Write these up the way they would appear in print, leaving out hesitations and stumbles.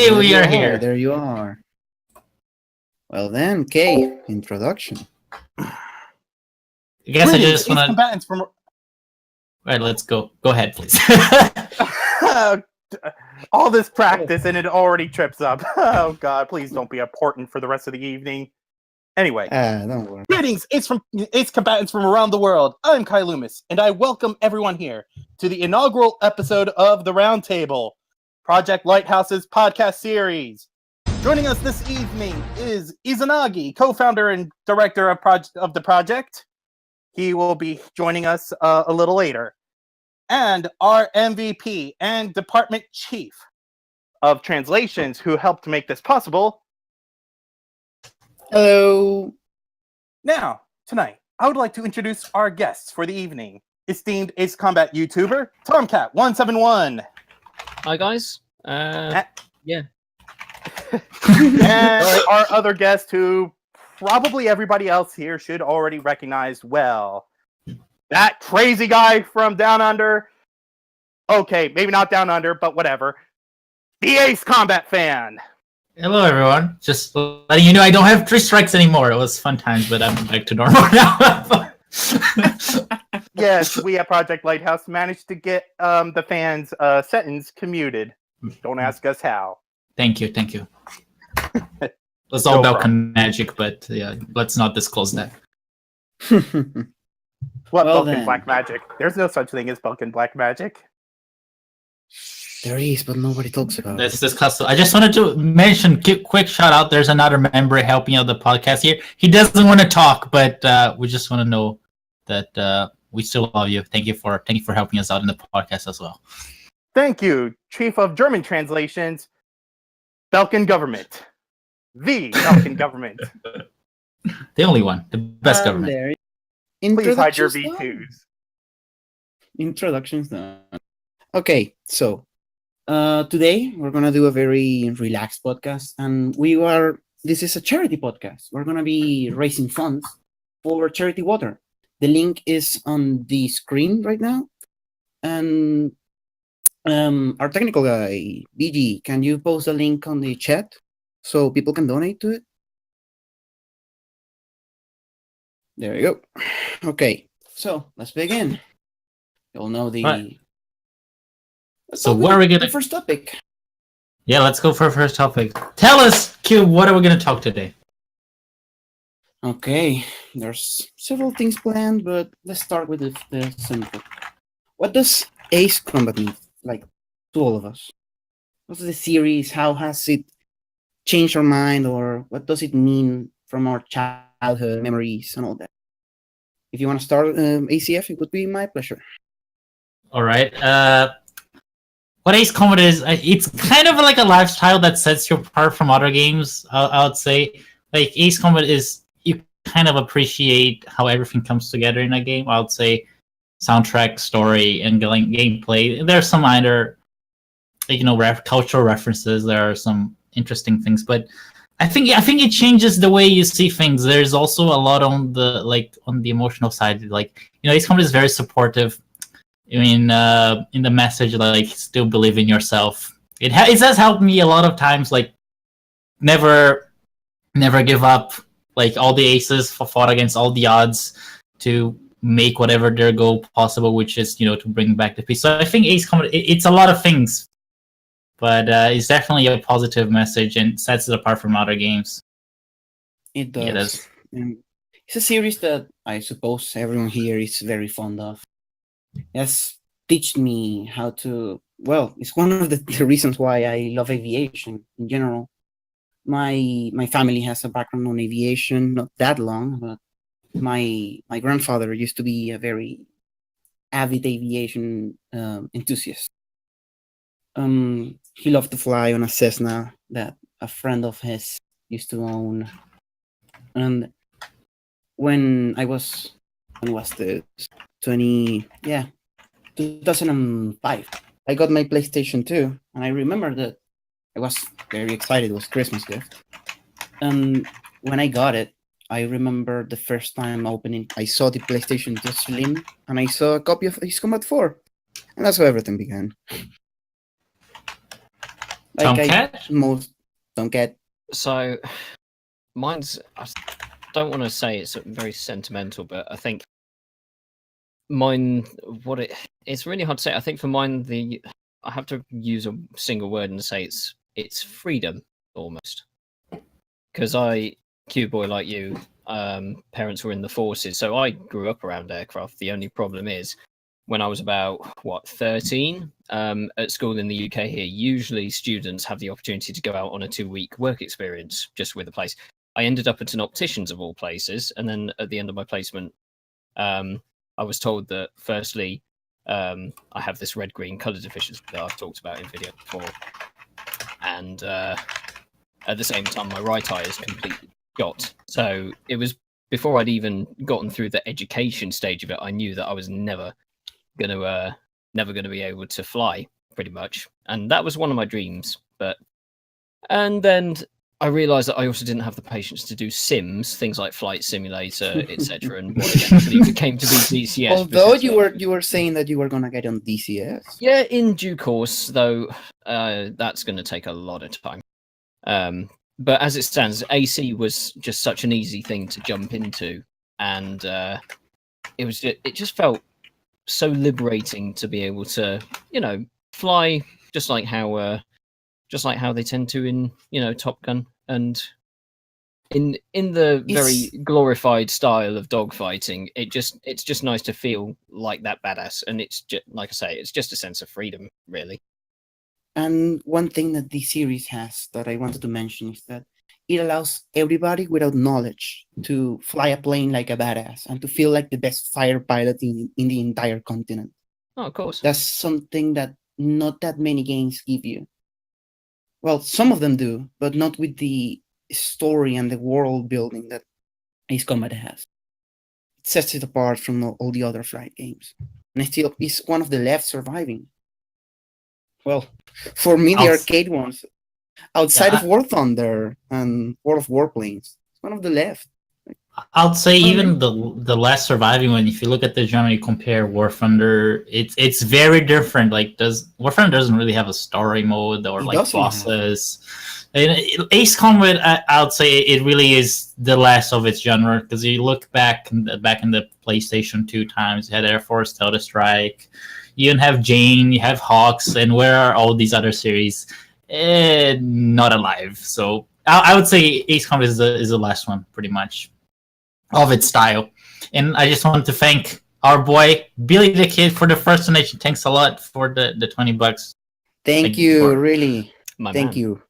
Hey, we are here. There you are. Well then, Kay, introduction. I guess I just want to. Combatants from. Right, let's go. Go ahead, please. All this practice and it already trips up. Oh God, please don't be important for the rest of the evening. Anyway, Don't worry. greetings. It's combatants from around the world. I'm Kai Loomis, and I welcome everyone here to the inaugural episode of the Roundtable, Project Lighthouse's podcast series. Joining us this evening is Izanagi, co-founder and director of the project. He will be joining us a little later. And our MVP and department chief of translations who helped make this possible. Hello. Now, tonight, I would like to introduce our guests for the evening. Esteemed Ace Combat YouTuber, Tomcat171. Hi, guys. Yeah. And our other guest who probably everybody else here should already recognize well. That crazy guy from Down Under. Okay, maybe not Down Under, but whatever. The Ace Combat fan. Hello, everyone. Just letting you know I don't have 3 strikes anymore. It was fun times, but I'm back to normal now. Yes, we at Project Lighthouse managed to get the fans' sentence commuted. Don't ask us how. Thank you. It was all about magic, but yeah, let's not disclose that. What Well, Vulcan then. black magic? There's no such thing as Vulcan black magic. There is, but nobody talks about it. Let's discuss. I just wanted to mention, quick shout out. There's another member helping out the podcast here. He doesn't want to talk, but we just want to know that we still love you. Thank you for helping us out in the podcast as well. Thank you, Chief of German Translations, Belkin Government. The Belkin Government. The only one, the best government. There. Please hide your Introductions done? V2s. Introductions done. Okay, so today we're gonna do a very relaxed podcast, and this is a charity podcast. We're gonna be raising funds for charity water. The link is on the screen right now, and our technical guy BG, can you post a link on the chat so people can donate to it? There you go. Okay, so let's begin. You'll know the. Right. Let's So start what with are we gonna? the first topic? Yeah, let's go for our first topic. Tell us, Q, what are we gonna talk today? Okay, there's several things planned, but let's start with the simple. What does Ace Combat mean, like, to all of us? What's the series? How has it changed our mind, or what does it mean from our childhood memories and all that? If you want to start ACF, it would be my pleasure. All right. What Ace Combat is, it's kind of like a lifestyle that sets you apart from other games. I would say, like Ace Combat is, you kind of appreciate how everything comes together in a game. I would say, soundtrack, story, and gameplay. There's some other, cultural references. There are some interesting things, but I think it changes the way you see things. There's also a lot on the emotional side. Ace Combat is very supportive. In the message, still believe in yourself. It has helped me a lot of times. Never give up. All the aces fought against all the odds to make whatever their goal possible, which is to bring back the peace. So I think Ace Combat it's a lot of things, but it's definitely a positive message and sets it apart from other games. It does. Yeah, it does. And it's a series that I suppose everyone here is very fond of. It has taught me how to. Well, it's one of the reasons why I love aviation in general. My family has a background on aviation, not that long, but my grandfather used to be a very avid aviation enthusiast. He loved to fly on a Cessna that a friend of his used to own, and when was the 2005, I got my PlayStation 2, and I remember that I was very excited. It was Christmas gift. And when I got it, I remember the first time opening, I saw the PlayStation just slim, and I saw a copy of Ace Combat 4. And that's how everything began. Tomcat? Most Tomcat. So, mine's. I don't want to say it's very sentimental, but I think mine. It's really hard to say. I think for mine, I have to use a single word and say it's freedom almost. Because Q boy like you, parents were in the forces, so I grew up around aircraft. The only problem is, when I was about 13, at school in the UK here, usually students have the opportunity to go out on a 2-week work experience just with a place. I ended up at an optician's of all places, and then at the end of my placement, I was told that firstly, I have this red-green colour deficiency that I've talked about in video before, and at the same time, my right eye is completely shot. So it was before I'd even gotten through the education stage of it. I knew that I was never gonna be able to fly, pretty much, and that was one of my dreams. And then I realised that I also didn't have the patience to do sims, things like Flight Simulator, etc., and what eventually became to be DCS. Although you were saying that you were gonna get on DCS. Yeah, in due course, though, that's going to take a lot of time. But as it stands, AC was just such an easy thing to jump into, and it just felt so liberating to be able to, fly just like how they tend to in Top Gun, and in the very glorified style of dogfighting. It's just nice to feel like that badass, and it's just, like I say, it's just a sense of freedom, really. And one thing that this series has that I wanted to mention is that it allows everybody without knowledge to fly a plane like a badass and to feel like the best fighter pilot in the entire continent. Oh, of course. That's something that not that many games give you. Well, some of them do, but not with the story and the world building that Ace Combat has. It sets it apart from all the other flight games. And it still is one of the left surviving. Well, for me, the arcade ones, outside of War Thunder and World of Warplanes, it's one of the left. I'll say even the last surviving one. If you look at the genre, you compare War Thunder, it's very different. Like, War Thunder doesn't really have a story mode or like bosses. And Ace Combat, I would say it really is the last of its genre, because you look back in the PlayStation 2 times, you had Air Force, Delta Strike. You even have Jane, you have Hawks, and where are all these other series? Not alive. So I would say Ace Combat is the last one, pretty much, of its style. And I just want to thank our boy Billy the Kid for the first donation. Thanks a lot for the $20. Thank you, really. Thank you.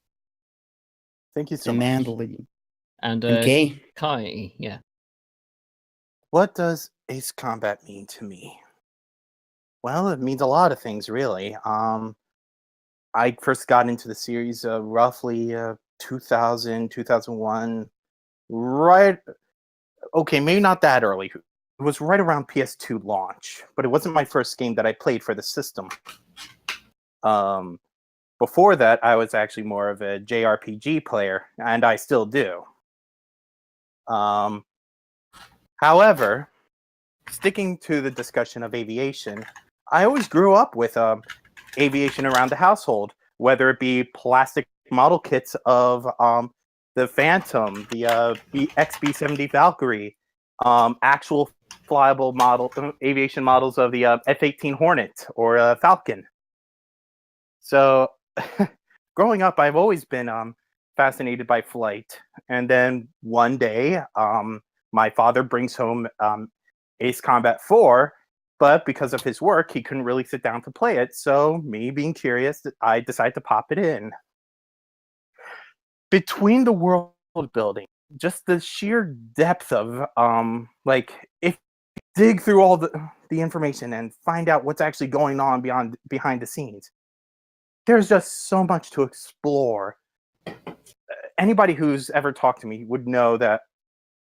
Thank you so much. Man. And okay. Kai, yeah. What does Ace Combat mean to me? Well, it means a lot of things, really. I first got into the series roughly 2000, 2001, right. Okay, maybe not that early. It was right around PS2 launch, but it wasn't my first game that I played for the system. Before that, I was actually more of a JRPG player, and I still do. However, sticking to the discussion of aviation, I always grew up with aviation around the household, whether it be plastic model kits of the Phantom, the XB-70 Valkyrie, actual flyable aviation models of the F-18 Hornet or Falcon. So, growing up, I've always been fascinated by flight. And then one day, my father brings home Ace Combat 4, but because of his work, he couldn't really sit down to play it. So, me being curious, I decided to pop it in. Between the world building, just the sheer depth of, if you dig through all the information and find out what's actually going on behind the scenes, there's just so much to explore. Anybody who's ever talked to me would know that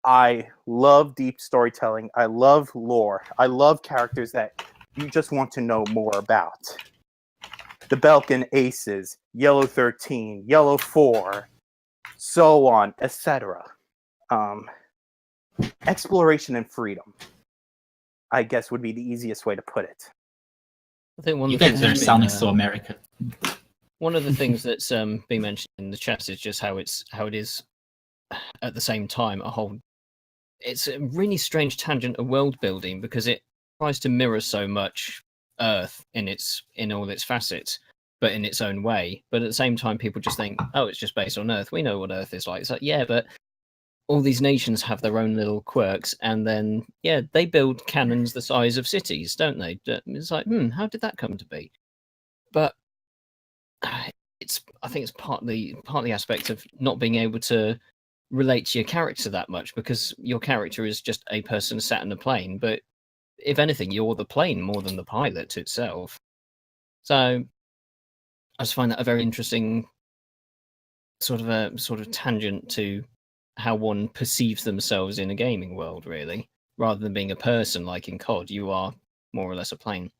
I love deep storytelling. I love lore. I love characters that you just want to know more about. The Belkin Aces, Yellow 13, Yellow 4, so on, etc. Exploration and freedom, I guess, would be the easiest way to put it. I think you guys are sounding so American. One of the things that's being mentioned in the chat is just how it is at the same time it's a really strange tangent of world building because it tries to mirror so much Earth in all its facets, but in its own way. But at the same time, people just think, oh, it's just based on Earth. We know what Earth is like. It's like, yeah, but all these nations have their own little quirks, and then they build cannons the size of cities, don't they? It's like, how did that come to be? But I think it's partly aspect of not being able to relate to your character that much because your character is just a person sat in a plane, but if anything, you're the plane more than the pilot itself. So I just find that a very interesting sort of tangent to how one perceives themselves in a gaming world, really, rather than being a person like in COD. You are more or less a plane.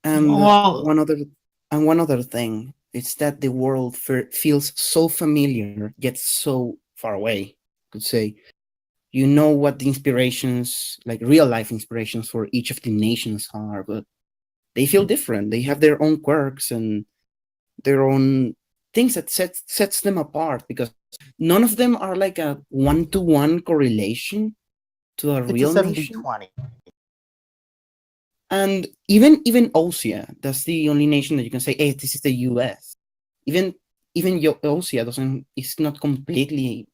And Well- one other thing is that the world feels so familiar yet so far away. I could say, you know what the inspirations, like real life inspirations for each of the nations are, but they feel different. They have their own quirks and their own things that sets them apart because none of them are like a 1-to-1 correlation to a It's real a nation. 70-20. And even Osea, that's the only nation that you can say, hey, this is the US. Even Osea it's not completely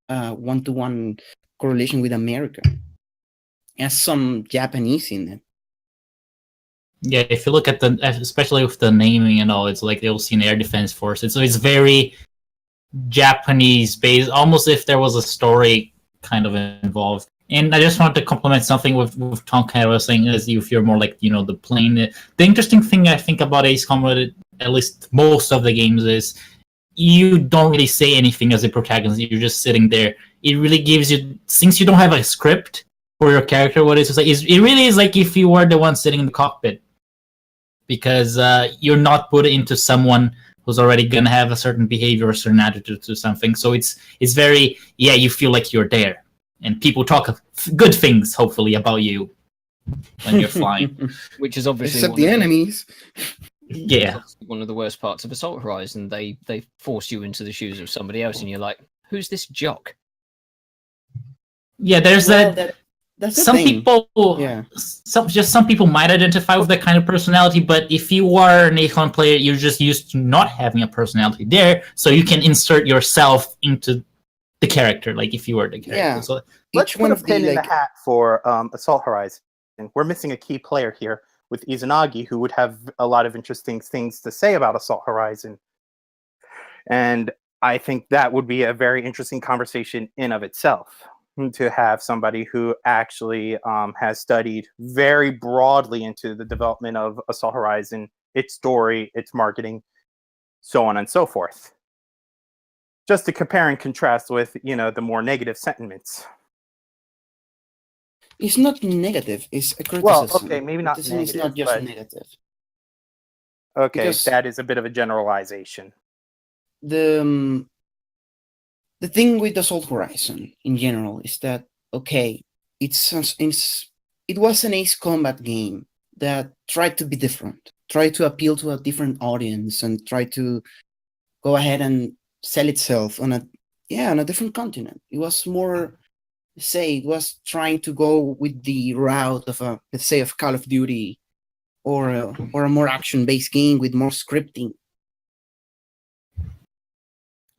1-to-1 correlation with America. It has some Japanese in it. Yeah, if you look at especially with the naming and all, it's like the Ocean Air Defense Force. So it's very Japanese based, almost if there was a story kind of involved. And I just wanted to compliment something with Tom kind of was saying, as if you're more like, the plane. The interesting thing I think about Ace Combat, at least most of the games, is you don't really say anything as a protagonist. You're just sitting there. It really gives you, since you don't have a script for your character, what it's like, it really is like if you were the one sitting in the cockpit, because you're not put into someone who's already gonna have a certain behavior or a certain attitude to something. So it's very, you feel like you're there, and people talk good things, hopefully, about you when you're flying. Which is obviously Except the enemies. Yeah. One of the worst parts of Assault Horizon. They force you into the shoes of somebody else, and you're like, who's this jock? Yeah, there's That's the some thing. people, some people might identify with that kind of personality, but if you are an Acorn player, you're just used to not having a personality there, so you can insert yourself into the character, like if you were the character. Yeah. So Let's Each put one a of pin the in the like hat for Assault Horizon. We're missing a key player here with Izanagi, who would have a lot of interesting things to say about Assault Horizon. And I think that would be a very interesting conversation in of itself, to have somebody who actually has studied very broadly into the development of Assault Horizon, its story, its marketing, so on and so forth. Just to compare and contrast with, the more negative sentiments. It's not negative. It's a criticism. Well, okay, maybe not Criticism is negative, not just but- negative. Okay, Because- that is a bit of a generalization. The thing with Assault Horizon in general is that it was an Ace Combat game that tried to be different, tried to appeal to a different audience, and tried to go ahead and sell itself on a different continent. It was more, it was trying to go with the route of of Call of Duty, or a more action-based game with more scripting.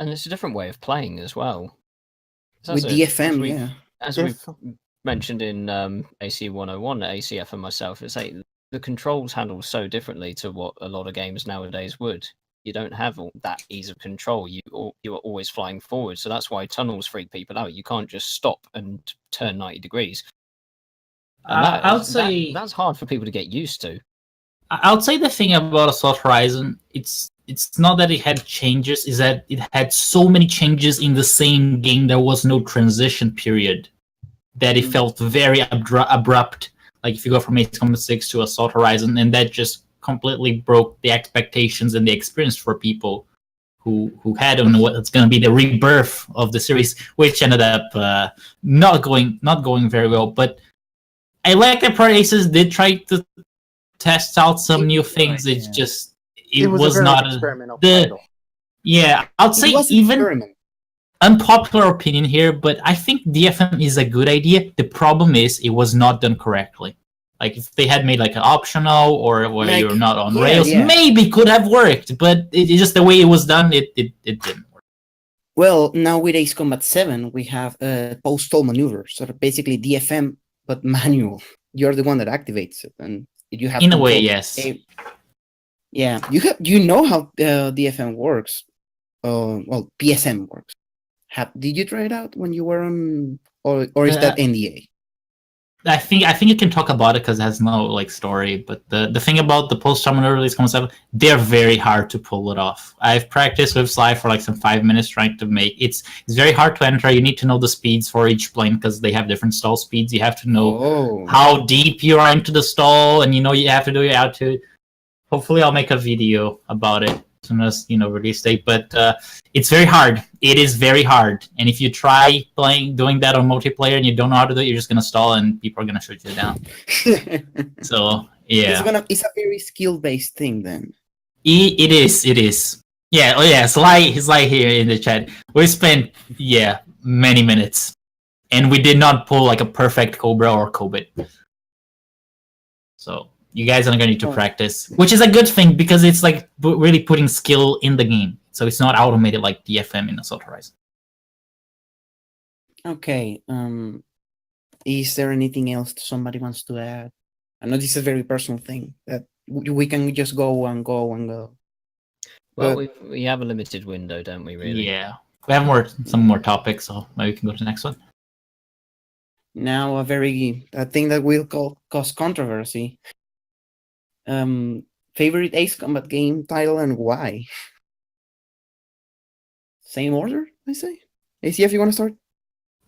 And it's a different way of playing as well. So With that's it. DFM, As If- we've mentioned in AC 101, ACF and myself, it's like the controls handle so differently to what a lot of games nowadays would. You don't have all that ease of control. You are always flying forward, so that's why tunnels freak people out. You can't just stop and turn 90 degrees. And I would say that's hard for people to get used to. I would say the thing about Assault Horizon, it's not that it had changes, is that it had so many changes in the same game. There was no transition period, that it felt very abrupt. Like if you go from Ace Combat 6 to Assault Horizon, and that just completely broke the expectations and the experience for people who had on what's going to be the rebirth of the series, which ended up not going very well. But I like that Part Aces did try to test out some new things. It's just it was was a very not experimental the title. yeah. I'd say It was an even experiment. unpopular opinion here, but I think DFM is a good idea. The problem is it was not done correctly. Like if they had made like an optional or where Like, you're not on yeah, rails, yeah. maybe could have worked. But it just the way it was done, it didn't work. Well, now with Ace Combat 7, we have post-stall maneuvers, sort of basically DFM, but manual. You're the one that activates it, and you have In a way, control. yes. Yeah, you know how DFM works. Well, PSM works. Did you try it out when you were on, or is that NDA? I think you can talk about it because it has no like story. But the thing about the post-terminal release concept, they're very hard to pull it off. I've practiced with Sly for like some 5 minutes trying to make it's very hard to enter. You need to know the speeds for each plane because they have different stall speeds. You have to know how deep you are into the stall, and you have to do your altitude. Hopefully, I'll make a video about it as soon as release date. But it's very hard. It is very hard. And if you try doing that on multiplayer and you don't know how to do it, you're just gonna stall and people are gonna shoot you down. So yeah, it's a very skill-based thing then. it is. Yeah. Oh yeah. Sly here in the chat. We spent many minutes, and we did not pull like a perfect Cobra or Cobit. So. You guys are going to need to practice, which is a good thing because it's like really putting skill in the game. So it's not automated like DFM in Assault Horizon. Okay. Is there anything else somebody wants to add? I know this is a very personal thing that we can just go and go and go. Well, we have a limited window, don't we? Really? Yeah, we have some more topics, so maybe we can go to the next one. Now a thing that will cause controversy. Favorite Ace Combat game title and why? Same order, I say. ACF, you want to start?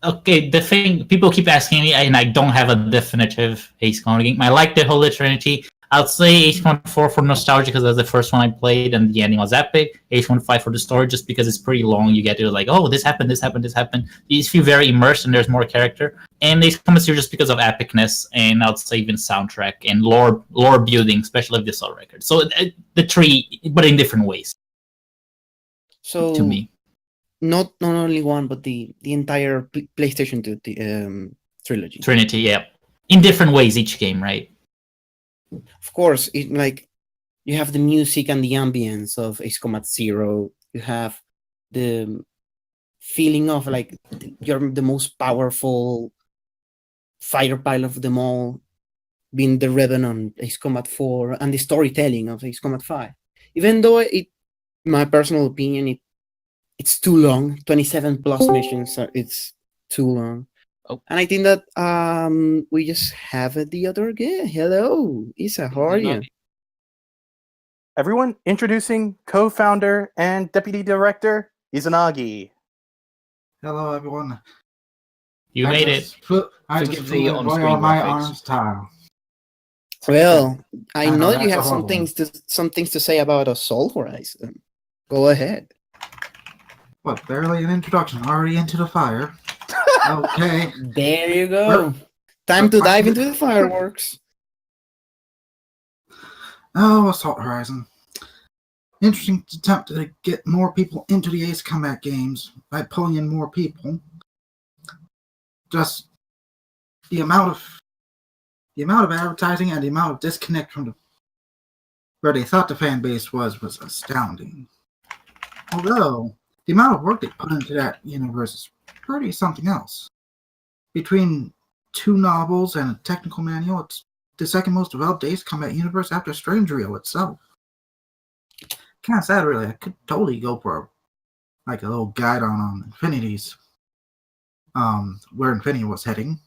Okay, the thing people keep asking me, and I don't have a definitive Ace Combat game. I like the Holy Trinity. I'll say Ace Combat 4 for nostalgia because that's the first one I played, and the ending was epic. Ace Combat 5 for the story, just because it's pretty long. You get to like, oh, this happened. You feel very immersed, and there's more character. And Ace Combat 2 just because of epicness, and I'd say even soundtrack and lore building, especially of the Soul Record. So the three, but in different ways. So to me, not only one, but the entire PlayStation 2 trilogy. Trinity, yeah, in different ways each game, right? Of course, you have the music and the ambience of Ace Combat 0. You have the feeling of like you're the most powerful fighter pilot of them all, being the Revan on Ace Combat 4, and the storytelling of Ace Combat 5. Even though my personal opinion, it's too long. 27 plus missions, it's too long. Oh. And I think that we just have the other guy. Hello, Isa, how are you? Everyone, introducing co-founder and deputy director Izanagi. Hello, everyone. You made it. I just Forgive the flew on-screen away on my graphics. arms tile. Well, I know, know that's you a have some horrible things to say about Assault Horizon. Go ahead. What, barely an introduction, already into the fire. Okay. There you go. Time to dive into the fireworks. Oh, Assault Horizon. Interesting attempt to get more people into the Ace Combat games by pulling in more people. Just the amount of advertising and the amount of disconnect from where they thought the fan base was astounding. Although the amount of work they put into that universe is pretty something else. Between 2 novels and a technical manual, it's the second most developed Ace Combat universe after Strange Rio itself. Kind of sad, really. I could totally go for a little guide on Infinity's, where Infinity was heading.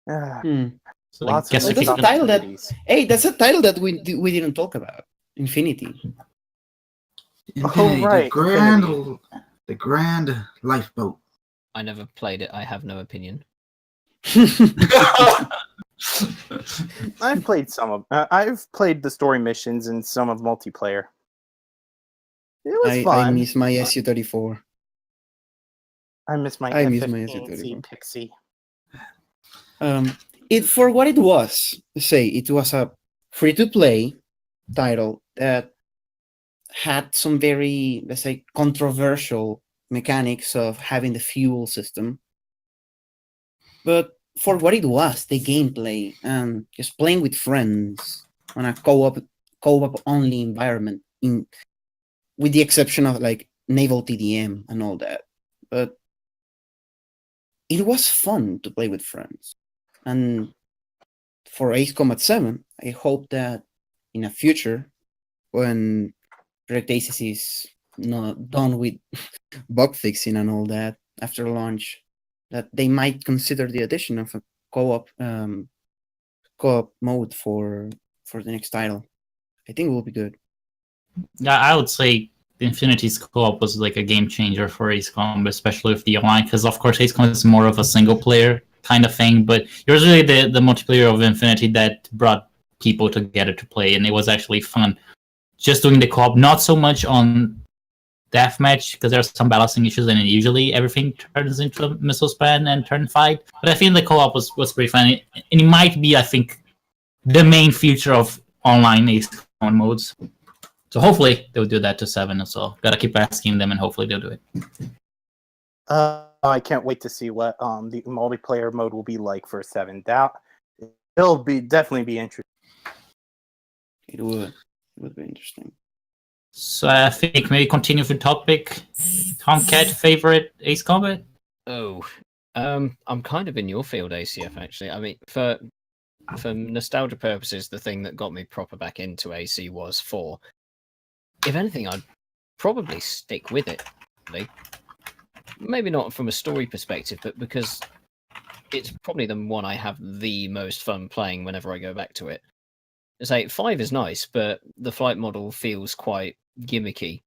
So Lots I guess of we that's can- a title that- opportunities. Hey, that's a title that we didn't talk about. Infinity. Infinity, right, the grand lifeboat. I never played it. I have no opinion. I've played I've played the story missions and some of multiplayer. It was I fun. miss my SU-34. I miss my SU-34. F-15C Pixie. It for what it was. Say it was a free-to-play title that had some very, let's say, controversial mechanics of having the fuel system. But for what it was, the gameplay and just playing with friends on a co-op only environment, with the exception of like naval TDM and all that. But it was fun to play with friends. And for Ace Combat 7, I hope that in a future, when Direct Aces is not done with bug fixing and all that after launch, that they might consider the addition of a co-op mode for the next title. I think it will be good. Yeah, I would say Infinity's co-op was like a game changer for Ace Combat, especially with the online, because of course Ace Combat is more of a single player kind of thing, but it was really the multiplayer of Infinity that brought people together to play, and it was actually fun. Just doing the co-op, not so much on deathmatch, because there's some balancing issues, and usually everything turns into a missile span and turn fight. But I think the co-op was pretty fun, and it might be, I think, the main feature of online Ace Combat modes. So hopefully they'll do that to 7 as well. Gotta keep asking them, and hopefully they'll do it. I can't wait to see what the multiplayer mode will be like for 7. It'll definitely be interesting. It would be interesting. So I think maybe continue with the topic. Tomcat, favorite Ace Combat? Oh, I'm kind of in your field, ACF. Actually, I mean, for nostalgia purposes, the thing that got me proper back into AC was 4. If anything, I'd probably stick with it. Really. Maybe not from a story perspective, but because it's probably the one I have the most fun playing whenever I go back to it. It's like 5 is nice, but the flight model feels quite gimmicky.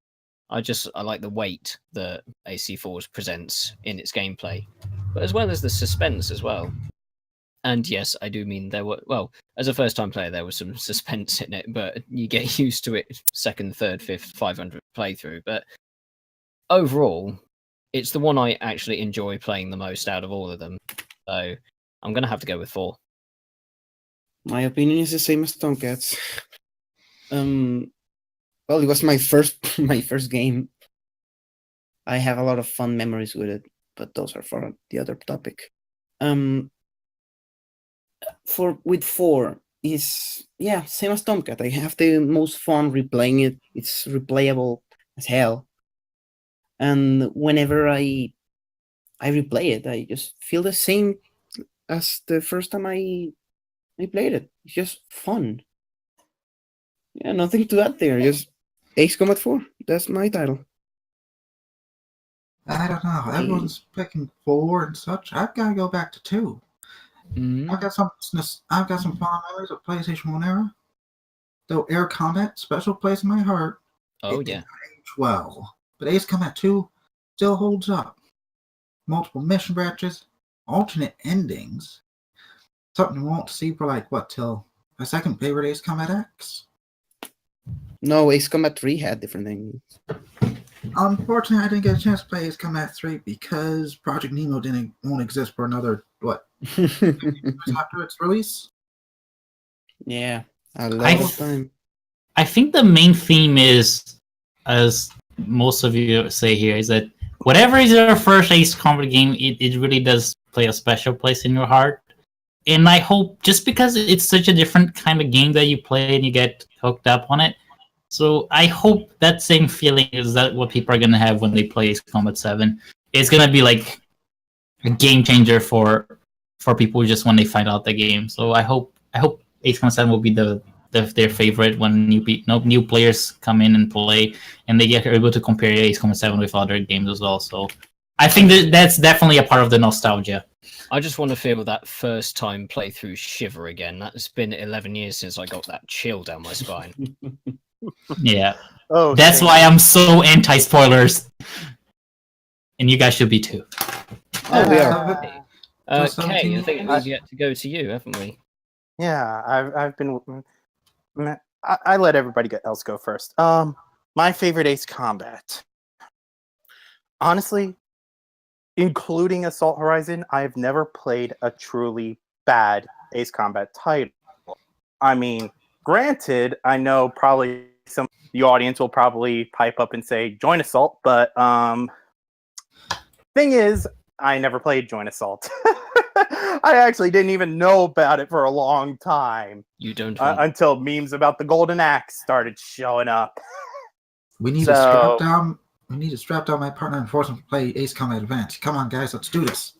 I like the weight that AC4 presents in its gameplay, but as well as the suspense as well. And yes, I do mean as a first-time player, there was some suspense in it, but you get used to it 2nd, 3rd, 5th, 500 playthrough. But overall, it's the one I actually enjoy playing the most out of all of them. So I'm going to have to go with 4. My opinion is the same as Tomcat's. Well, it was my first game. I have a lot of fun memories with it, but those are for the other topic. With 4 is same as Tomcat. I have the most fun replaying it. It's replayable as hell, and whenever I replay it, I just feel the same as the first time I played it. It's just fun. Yeah, nothing to add there. Just Ace Combat 4. That's my title. I don't know. Everyone's picking 4 and such. I've got to go back to 2. I've got some fond memories of PlayStation 1 era. Though Air Combat, special place in my heart. Oh, it yeah. did not age well. But Ace Combat 2 still holds up. Multiple mission branches, alternate endings. Something you won't see for till my second favorite Ace Combat X. No, Ace Combat 3 had different endings. Unfortunately, I didn't get a chance to play Ace Combat 3 because Project Nemo won't exist for another, after its release? Yeah, a lot of time. I think the main theme is, as most of you say here, is that whatever is your first Ace Combat game, it really does play a special place in your heart. And I hope, just because it's such a different kind of game that you play and you get hooked up on it, so I hope that same feeling is that what people are going to have when they play Ace Combat 7. It's going to be like a game changer for people just when they find out the game. So I hope Ace Combat 7 will be their favorite when new players come in and play, and they get able to compare Ace Combat 7 with other games as well. So I think that's definitely a part of the nostalgia. I just want to feel that first time playthrough shiver again. That's been 11 years since I got that chill down my spine. Yeah. Oh, that's why I'm so anti-spoilers. And you guys should be too. Oh, we are. Kay, I think we've yet to go to you, haven't we? Yeah, I've been. I let everybody else go first. My favorite Ace Combat. Honestly, including Assault Horizon, I have never played a truly bad Ace Combat title. I mean, Granted, I know probably some the audience will probably pipe up and say Joint Assault, but thing is, I never played Joint Assault. I actually didn't even know about it for a long time. You don't until memes about the Golden Axe started showing up. We need to strap down. We need to strap down my partner and force him to play Ace Combat Advance. Come on, guys, let's do this.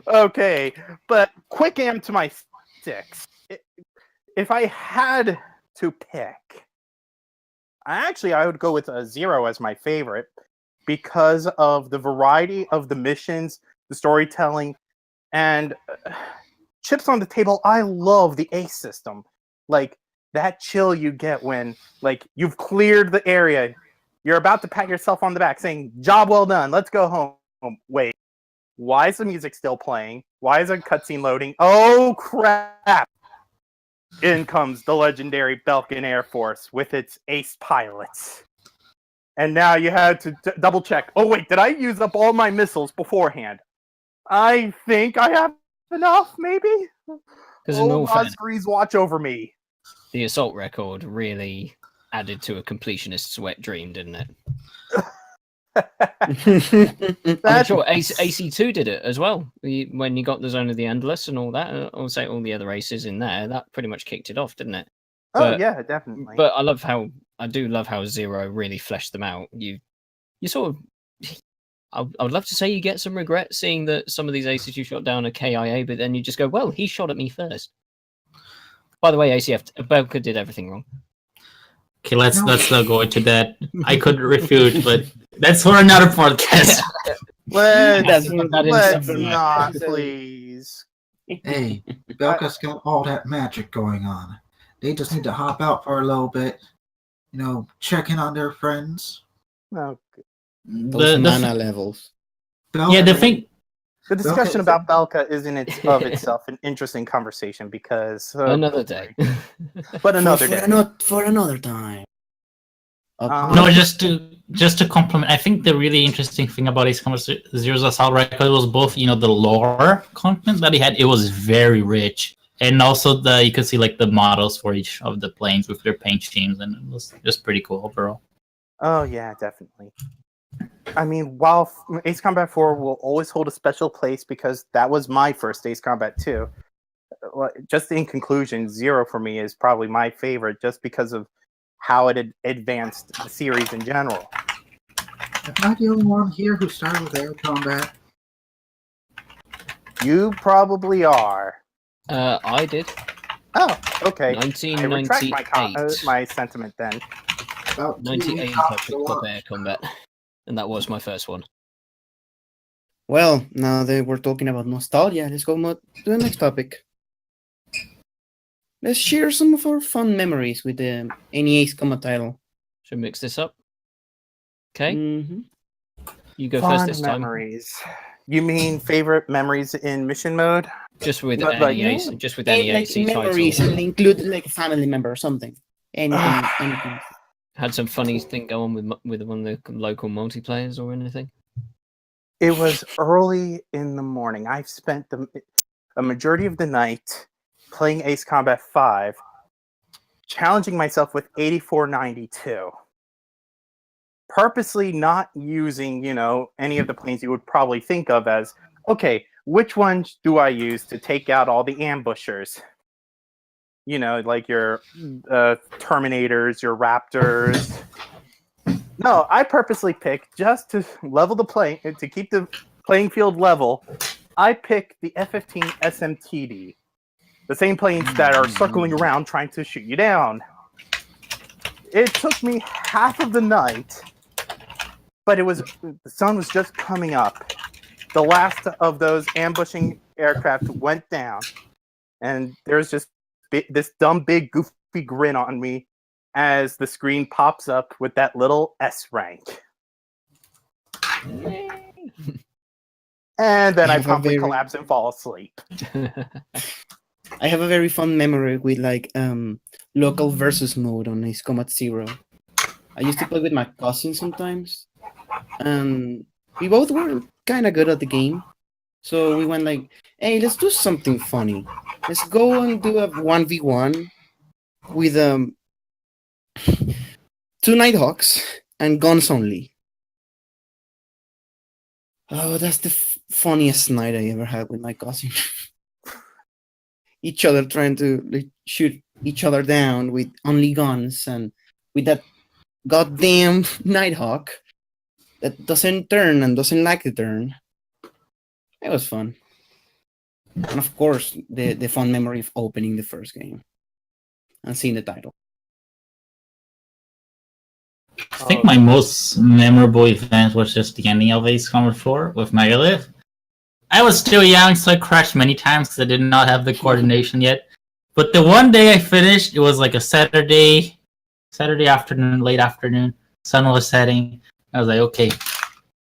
Okay, but quick am to my 6. If I had to pick, I would go with a 0 as my favorite because of the variety of the missions, the storytelling, and chips on the table. I love the Ace system. Like, that chill you get when, like, you've cleared the area, you're about to pat yourself on the back saying, job well done, let's go home. Wait, why is the music still playing? Why is a cutscene loading? Oh, crap! In comes the legendary Belkin Air Force with its ace pilots. And now you had to double check. Oh, wait, did I use up all my missiles beforehand? I think I have enough, maybe? Oh, Ospreys, watch over me. The assault record really added to a completionist's wet dream, didn't it? I'm sure AC2 did it as well. When you got the Zone of the Endless and all that, I'll say all the other aces in there, that pretty much kicked it off, didn't it? Yeah, definitely. But I do love how Zero really fleshed them out. You sort of, I would love to say you get some regret seeing that some of these aces you shot down are KIA, but then you just go, well, he shot at me first. By the way, ACF, Belka did everything wrong. Okay, let's not go into that. I could refute, but that's for another podcast. Let's not, please. Hey, Belka's got all that magic going on. They just need to hop out for a little bit, check in on their friends. Okay. Those mana levels. Belka, the discussion about Belka is in itself an interesting conversation because another day. But another day. For another time. No, just to compliment, I think the really interesting thing about Ace Combat Zero's Assault Record was both, the lore content that he had. It was very rich, and also you could see like the models for each of the planes with their paint schemes, and it was just pretty cool overall. Oh yeah, definitely. I mean, while Ace Combat 4 will always hold a special place because that was my first Ace Combat 2, just in conclusion, 0 for me is probably my favorite just because of how it had advanced the series in general. Am I the only one here who started with air combat? You probably are. I did. Oh, okay. 1998. I retract my sentiment then. About 98 I picked up air combat, and that was my first one. Well, now that we're talking about nostalgia, let's go to the next topic. Let's share some of our fun memories with any Ace Combat title. Should we mix this up? Okay. Mm-hmm. You go Fun first this time. memories. You mean favorite memories in mission mode? Just with But, any ace, just with any AC memories title. and include like a family member or something. Anything. Had some funny thing go on with one of the local multiplayers or anything? It was early in the morning. I've spent a majority of the night playing Ace Combat 5, challenging myself with 8492. Purposely not using, any of the planes you would probably think of as, okay, which ones do I use to take out all the ambushers? Like your Terminators, your Raptors. No, I purposely picked, just to level the plane, to keep the playing field level, I picked the F-15 SMTD. The same planes that are circling around trying to shoot you down. It took me half of the night, but the sun was just coming up. The last of those ambushing aircraft went down, and there's just this dumb, big, goofy grin on me as the screen pops up with that little S rank. And then I promptly collapse and fall asleep. I have a very fun memory with local versus mode on Ace Combat 0. I used to play with my cousin sometimes, and we both were kind of good at the game. So we went like, hey, let's do something funny. Let's go and do a 1v1 with 2 Nighthawks and guns only. Oh, that's the funniest night I ever had with my cousin. Each other trying to like, shoot each other down with only guns and with that goddamn Nighthawk that doesn't turn and doesn't like to turn. It was fun. And of course, the fun memory of opening the first game and seeing the title. I think my most memorable event was just the ending of Ace Combat 4 with Megalith. I was still young, so I crashed many times because I did not have the coordination yet. But the one day I finished, it was like a Saturday afternoon, late afternoon. Sun was setting. I was like, okay,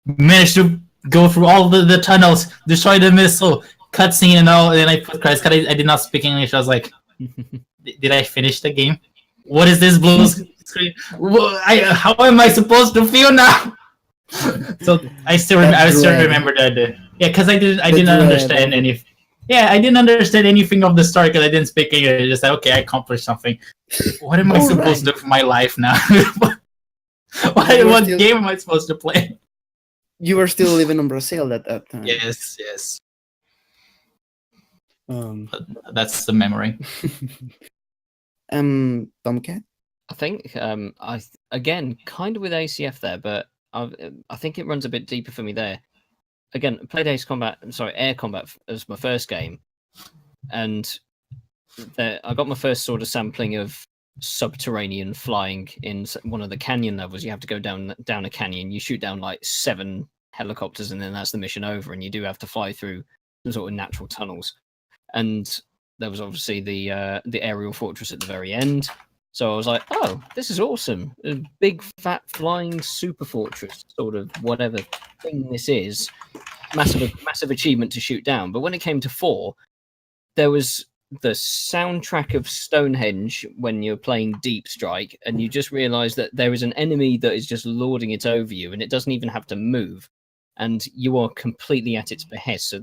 managed to go through all the tunnels, destroy the missile, cutscene and all. And then I put Christ, I did not speak English. I was like, did I finish the game? What is this blue screen? How am I supposed to feel now? So I still remember that. Yeah, because I didn't understand anything. Yeah, I didn't understand anything of the story because I didn't speak English. Just like, okay, I accomplished something. What am I supposed to do for my life now? What game am I supposed to play? You were still living in Brazil at that time. Yes. That's the memory. Tomcat? I think again kind of with ACF there, but I think it runs a bit deeper for me there. Again, played Air Combat as my first game, and I got my first sort of sampling of subterranean flying in one of the canyon levels. You have to go down a canyon. You shoot down like 7 helicopters, and then that's the mission over. And you do have to fly through some sort of natural tunnels. And there was obviously the aerial fortress at the very end. So I was like, oh, this is awesome. A big, fat, flying super fortress, sort of whatever thing this is. Massive achievement to shoot down. But when it came to 4, there was the soundtrack of Stonehenge when you're playing Deep Strike, and you just realize that there is an enemy that is just lording it over you, and it doesn't even have to move. And you are completely at its behest. So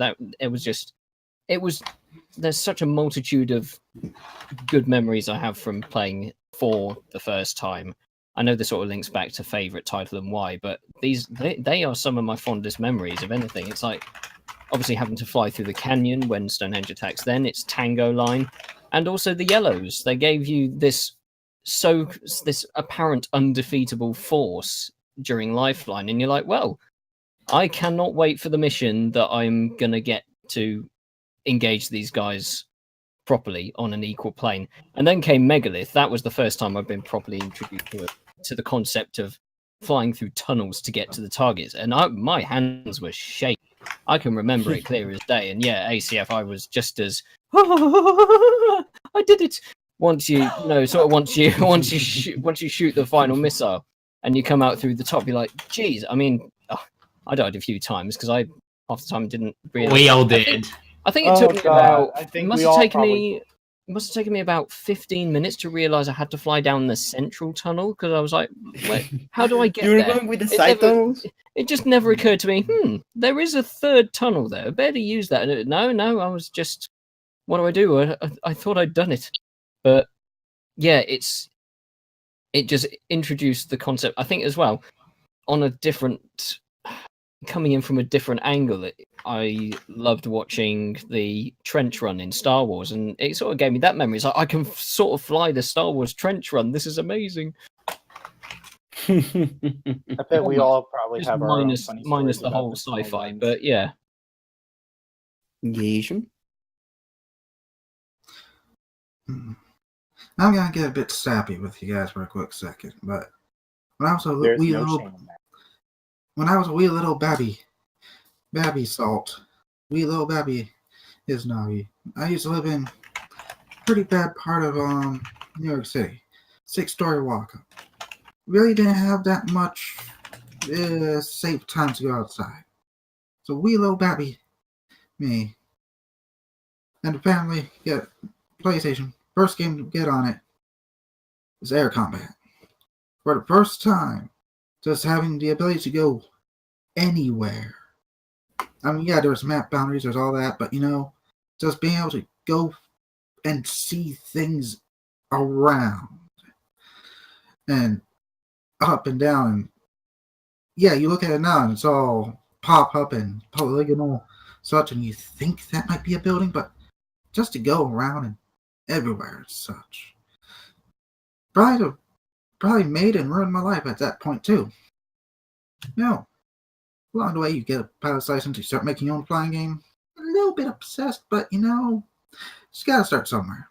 there's such a multitude of good memories I have from playing 4 the first time. I know this sort of links back to favorite title and why, but they are some of my fondest memories of anything. It's like obviously having to fly through the canyon when Stonehenge attacks. Then it's Tango Line, and also the Yellows. They gave you this apparent undefeatable force during Lifeline, and you're like, well, I cannot wait for the mission that I'm gonna get to engage these guys properly on an equal plane. And then came Megalith. That was the first time I've been properly introduced to the concept of flying through tunnels to get to the targets. And my hands were shaking. I can remember it clear as day. And yeah, ACF, I was just as I did it. Once you shoot the final missile and you come out through the top, you're like, geez. I mean, I died a few times because I half the time didn't realize. We all did. I think it took me about. It must have taken me about 15 minutes to realize I had to fly down the central tunnel because I was like, how do I get there? You were going with the side tunnels? It just never occurred to me, there is a third tunnel there. I better use that. No, I was just, what do I do? I thought I'd done it. But yeah, it just introduced the concept, I think as well, on a different, coming in from a different angle. I loved watching the trench run in Star Wars, and it sort of gave me that memory. It's like, I can sort of fly the Star Wars trench run. This is amazing. I bet we all probably have our own funny minus the stories whole about sci-fi, lines. but yeah. Asian? I'm gonna get a bit sappy with you guys for a quick second, but when I was a There's wee no little, shame in that. when I was a wee little babby salt, wee little babby is Nagi. I used to live in a pretty bad part of New York City, 6-story walk up. Really didn't have that much safe time to go outside. So wee little babby, me, and the family get PlayStation. First game to get on it is Air Combat. For the first time, just having the ability to go anywhere. I mean, yeah, there's map boundaries, there's all that, but just being able to go and see things around and up and down. And yeah, you look at it now and it's all pop up and polygonal such, and you think that might be a building, but just to go around and everywhere and such. Probably made and ruined my life at that point too. Along the way you get a pilot's license, you start making your own flying game. A little bit obsessed, but just gotta start somewhere.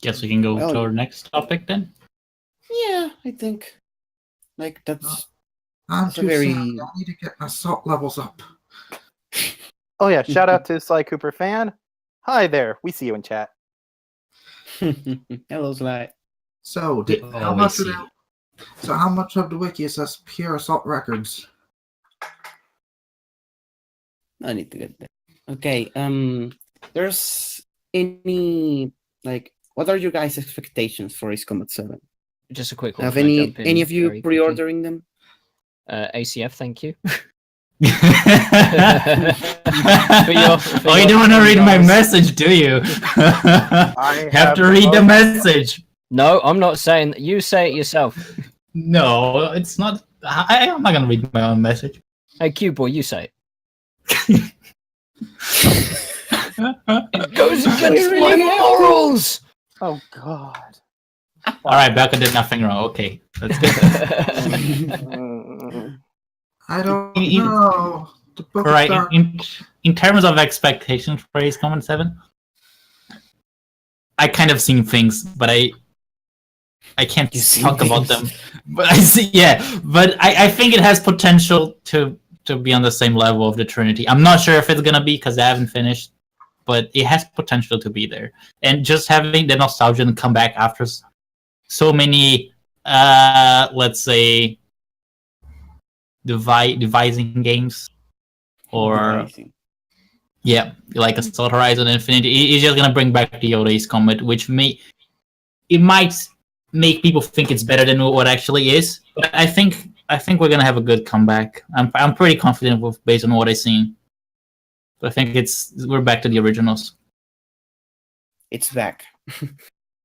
Guess we can go to our next topic then. Yeah, I think that's I'm It's a too very- sad. I need to get my salt levels up. Oh yeah, shout out to Sly Cooper fan. Hi there, we see you in chat. hello, Sly. So, how much of the wiki is us pure assault records? I need to get that. Okay. There's any what are your guys' expectations for Ace Combat 7? Just a quick one. Have can I jump in any of you very quickly? pre-ordering them? ACF, thank you. Oh, you don't want to read my message, do you? I have to read the message. No, I'm not saying that. You say it yourself. No, it's not. I'm not gonna read my own message. Hey, Q-Boy, you say it. It goes against my morals! Oh god. All right, Becca did nothing wrong. Okay, that's good. I don't You- know. The book All is right, dark. in terms of expectations for Ace Combat 7, I kind of seen things, but I can't You seen talk about things. them. But I see, yeah. But I think it has potential to be on the same level of the Trinity. I'm not sure if it's gonna be because I haven't finished, but it has potential to be there. And just having the nostalgia and come back after so many, let's say, devising games, or Amazing. yeah, like Assault Horizon Infinity, it's just gonna bring back the old Ace Combat, which might make people think it's better than what actually is. But I think we're gonna have a good comeback. I'm pretty confident based on what I've seen. I think we're back to the originals. It's back.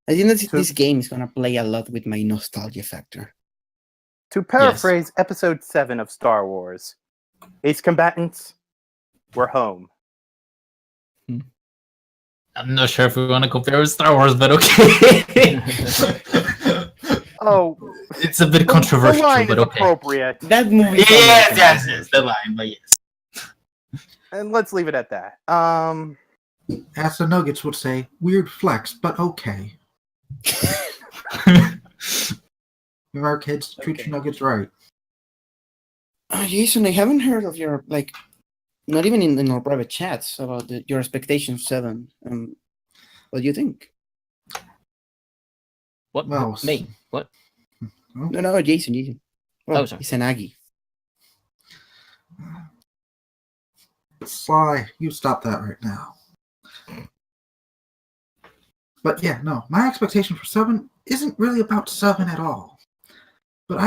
I think that this game is gonna play a lot with my nostalgia factor. To paraphrase Episode 7 of Star Wars, Ace Combatants, we're home. I'm not sure if we want to compare with Star Wars, but okay. Oh, It's a bit the controversial, line but is okay. appropriate. That movie. Yes, the line, but yes. And let's leave it at that. As the Nuggets would say, weird flex, but okay. Our kids treat your Nuggets right. Jason, I haven't heard of your not even in our private chats about your expectations 7. What do you think? What? Well, Me? What? No, Jason. Oh, sorry. He's an Aggie. Sly, you stop that right now. But yeah, no, my expectation for 7 isn't really about 7 at all. But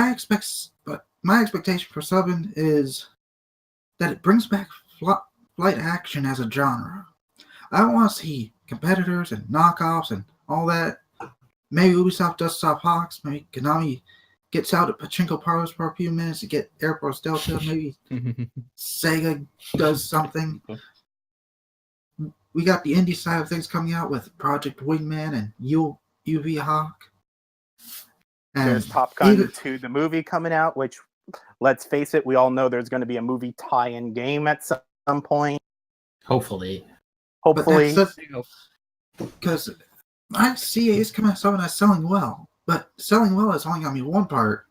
my expectation for 7 is that it brings back flight action as a genre. I want to see competitors and knockoffs and all that. Maybe Ubisoft does stop Hawks. Maybe Konami gets out at pachinko parlors for a few minutes to get Air Force Delta. Maybe Sega does something. We got the indie side of things coming out with Project Wingman and UV Hawk. And There's Top Gun 2, the movie coming out, which, let's face it, we all know there's going to be a movie tie-in game at some point. Hopefully. Hopefully. Because I see Ace Combat 7 as selling well, but selling well is only going to be one part.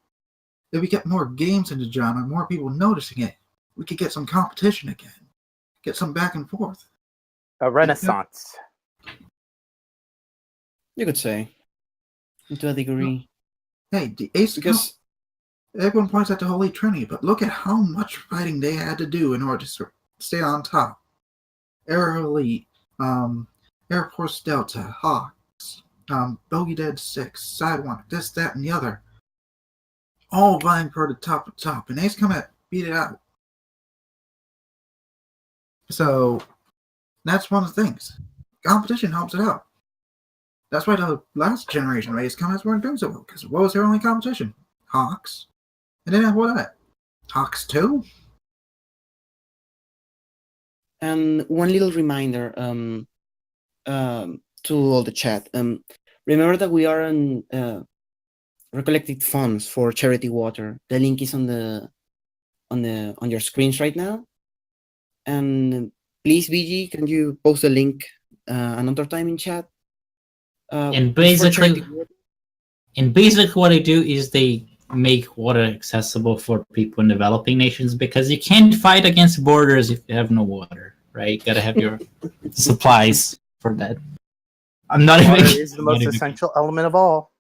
If we get more games in the genre, more people noticing it, we could get some competition again. Get some back and forth. A renaissance. You could say, to a degree, Hey, the Ace because everyone points at the Holy Trinity, but look at how much fighting they had to do in order to stay on top. Air Elite, Air Force Delta, Hawks, Bogey Dead 6, Sidewalk, this, that, and the other. all vying for the top, and Ace Combat beat it out. So that's one of the things. Competition helps it out. That's why the last generation of Ace Combats weren't doing so well, because what was their only competition? Hawks. And then after that, Hawks 2? And one little reminder to all the chat. Remember that we are on recollected funds for charity water. The link is on your screens right now. And please, BG, can you post a link another time in chat? And it's for basically, charity water. what they do is they make water accessible for people in developing nations, because you can't fight against borders if you have no water, right? You gotta have your supplies for that. I'm not Water even. is the most essential element of all.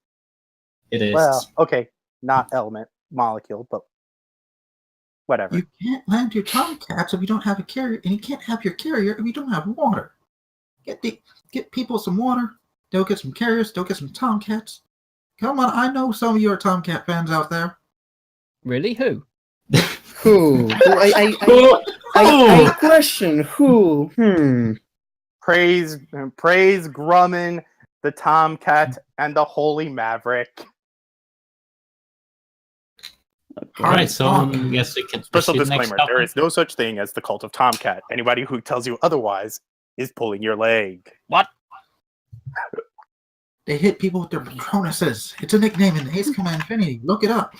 It is. Well, okay, not element, molecule, but whatever. You can't land your Tomcats if you don't have a carrier, and you can't have your carrier if you don't have water. Get people some water. They'll get some carriers. They'll get some Tomcats. Come on, I know some of you are Tomcat fans out there. Really? Who? Who? I question who. Praise Grumman, the Tomcat, and the Holy Maverick. All right, so I guess we can. Special proceed next disclaimer: topic. there is no such thing as the cult of Tomcat. Anybody who tells you otherwise is pulling your leg. What? They hit people with their Patronuses. It's a nickname in Ace Command Infinity. Look it up.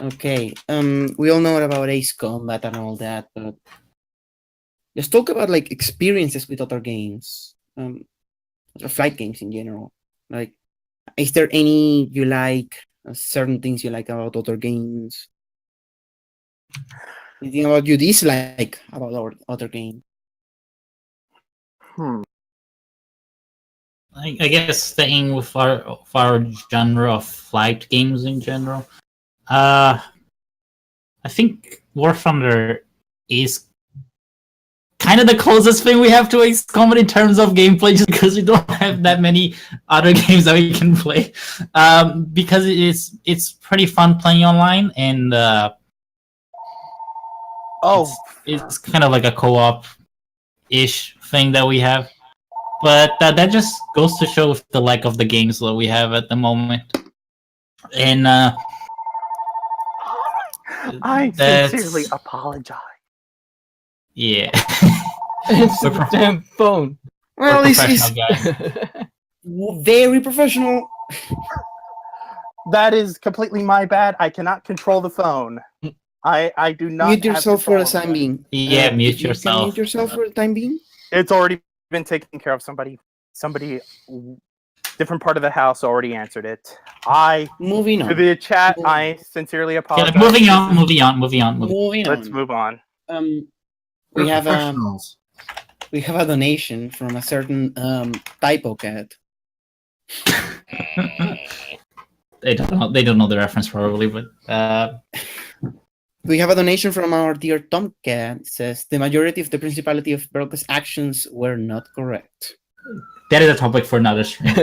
Okay. We all know about Ace Combat and all that, but let's talk about like experiences with other games, or flight games in general. Like, is there any you like? Certain things you like about other games? Anything about you dislike about our other game? I guess staying with our genre of flight games in general. I think War Thunder is kind of the closest thing we have to Ace Combat in terms of gameplay, just because we don't have that many other games that we can play. Because it's pretty fun playing online, and it's kind of like a co-op-ish thing that we have. But that just goes to show the lack of the games that we have at the moment. And I sincerely apologize. Yeah. It's a damn phone. Well, this is guys. very professional. That is completely my bad. I cannot control the phone. I do not. Mute yourself for the control of time that. being. Yeah, mute You yourself. can mute yourself for the time being. It's already been taken care of. Somebody, different part of the house already answered it. Moving on. To the chat, I sincerely apologize. Moving on. Let's move on. We have professionals. We have a donation from a certain typo cat. They don't know the reference probably, but we have a donation from our dear Tomcat. It says the majority of the Principality of Berkeley's actions were not correct. that is a topic for another stream.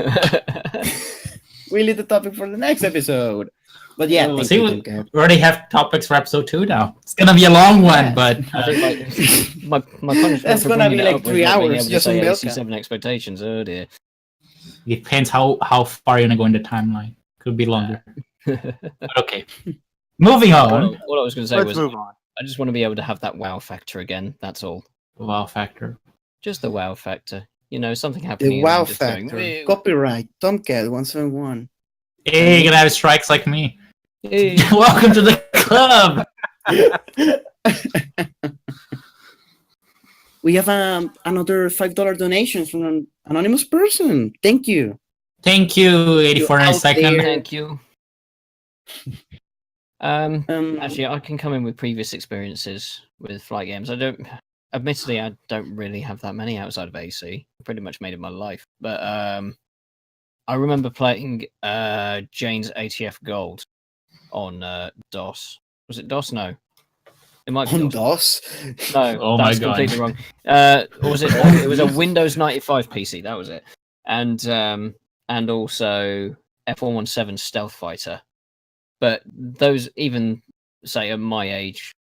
We'll leave the topic for the next episode. But yeah, We'll thank see, you, we Tomcat. already have topics for episode 2 now. It's gonna be a long one, Yes. but I think my punishment That's for gonna bringing be it like up was 3 not being hours able to just on say Belka. AC7 expectations. Oh dear. it depends how far you're gonna go in the timeline. Could be longer. But okay. Moving on. What I was going to say Let's was, move on. I just want to be able to have that wow factor again. That's all. Wow factor. Just the wow factor. You know, something happening. The and wow I'm just going, factor. "Ew." Copyright. Tomcat 171. Hey, you're gonna have strikes like me. Ew. Welcome to the club. We have another $5 donation from an anonymous person. Thank you. Thank you, 84 out second. there. Thank you. Actually, I can come in with previous experiences with flight games. Admittedly, I don't really have that many outside of AC. I pretty much made it my life. But I remember playing Jane's ATF Gold on DOS. Was it DOS? No. It might be On DOS. DOS? No, Oh my that's God. completely wrong. Or was it? It was a Windows 95 PC. That was it. And also F117 Stealth Fighter. But those, even say at my age,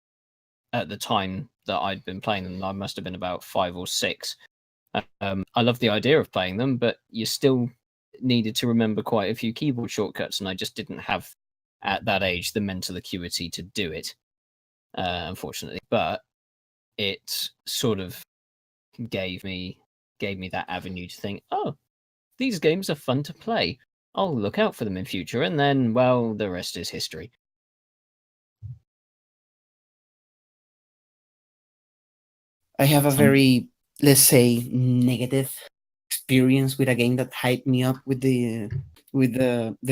at the time that I'd been playing them, I must have been about 5 or 6. I love the idea of playing them, but you still needed to remember quite a few keyboard shortcuts, and I just didn't have at that age the mental acuity to do it, unfortunately. But it sort of gave me that avenue to think, oh, these games are fun to play. I'll look out for them in future, and then, well, the rest is history. I have a very, let's say, negative experience with a game that hyped me up with the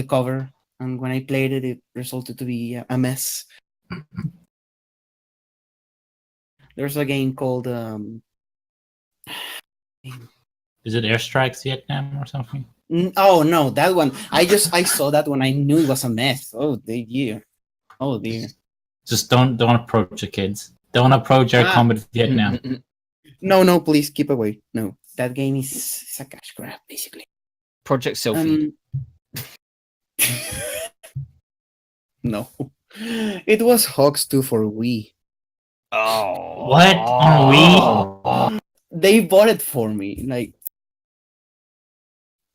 cover, and when I played it, it resulted to be a mess. There's a game called Is it Airstrikes Vietnam or something? oh no, that one. I saw that one. I knew it was a mess. Oh dear. Oh dear. Just don't approach the kids. Don't approach Air Combat Vietnam. No, please keep away. No, that game is a cash grab, basically. Project Selfie. No, it was Hogs 2 for Wii. Oh, What? On Wii? They bought it for me. Like,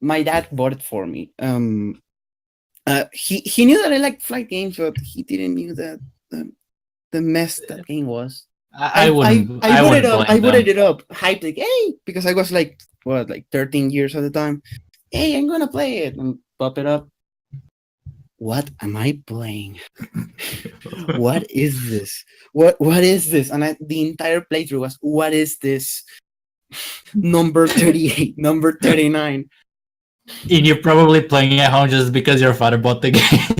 my dad bought it for me. He knew that I liked flight games, but he didn't knew that the mess that game was. I wouldn't. I wouldn't I blame booted them. it up, hyped like, hey, because I was like 13 years at the time. Hey, I'm gonna play it and pop it up. What am I playing? What is this? What is this? And the entire playthrough was, what is this? Number 38, number 39. And you're probably playing at home just because your father bought the game.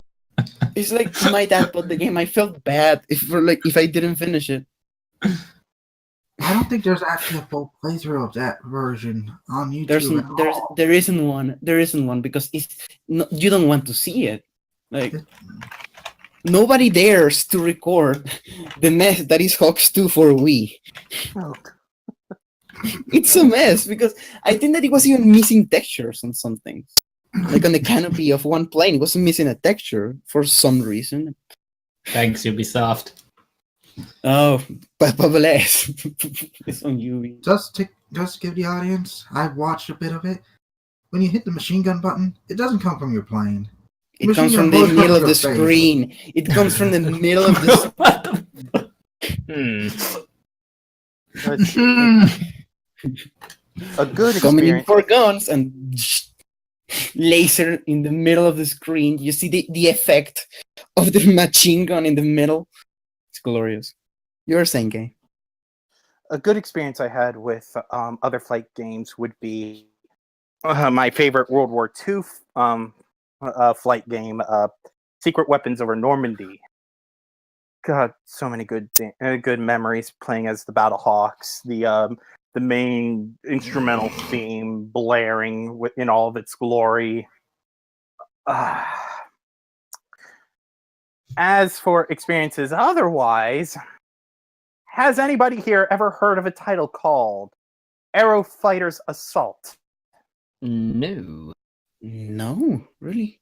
It's like my dad bought the game. I felt bad if I didn't finish it. I don't think there's actually a full playthrough of that version on YouTube. There isn't one. There isn't one because you don't want to see it. Like, nobody dares to record the mess that is Hogs 2 for Wii. Oh, It's a mess because I think that it was even missing textures on some things. Like on the canopy of one plane, it was missing a texture for some reason. Thanks, Ubisoft. Oh, bless. It's on you. just to give the audience, I've watched a bit of it. When you hit the machine gun button, it doesn't come from your plane. It comes from the middle of the screen. It comes from the middle of the What the A good coming in experience. for guns and laser in the middle of the screen. You see the effect of the machine gun in the middle. It's glorious. You're saying, Kay? A good experience I had with other flight games would be my favorite World War II flight game, Secret Weapons over Normandy. God, so many good memories playing as the Battle Hawks. The main instrumental theme blaring in all of its glory. As for experiences otherwise, has anybody here ever heard of a title called Aero Fighters Assault? No. No, really.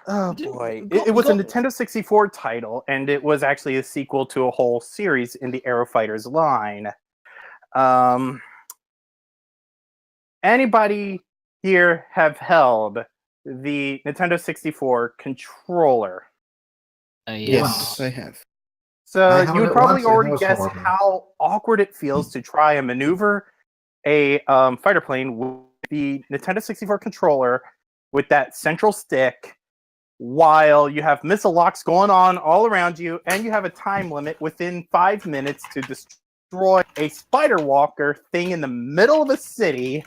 Oh boy. It was a Nintendo 64 title, and it was actually a sequel to a whole series in the Aero Fighters line. Anybody here have held the Nintendo 64 controller? Yes, I have. So I held you would it probably once and it already was guess horrible. how awkward it feels to try and maneuver a fighter plane with the Nintendo 64 controller with that central stick while you have missile locks going on all around you and you have a time limit within 5 minutes to destroy a spider walker thing in the middle of a city.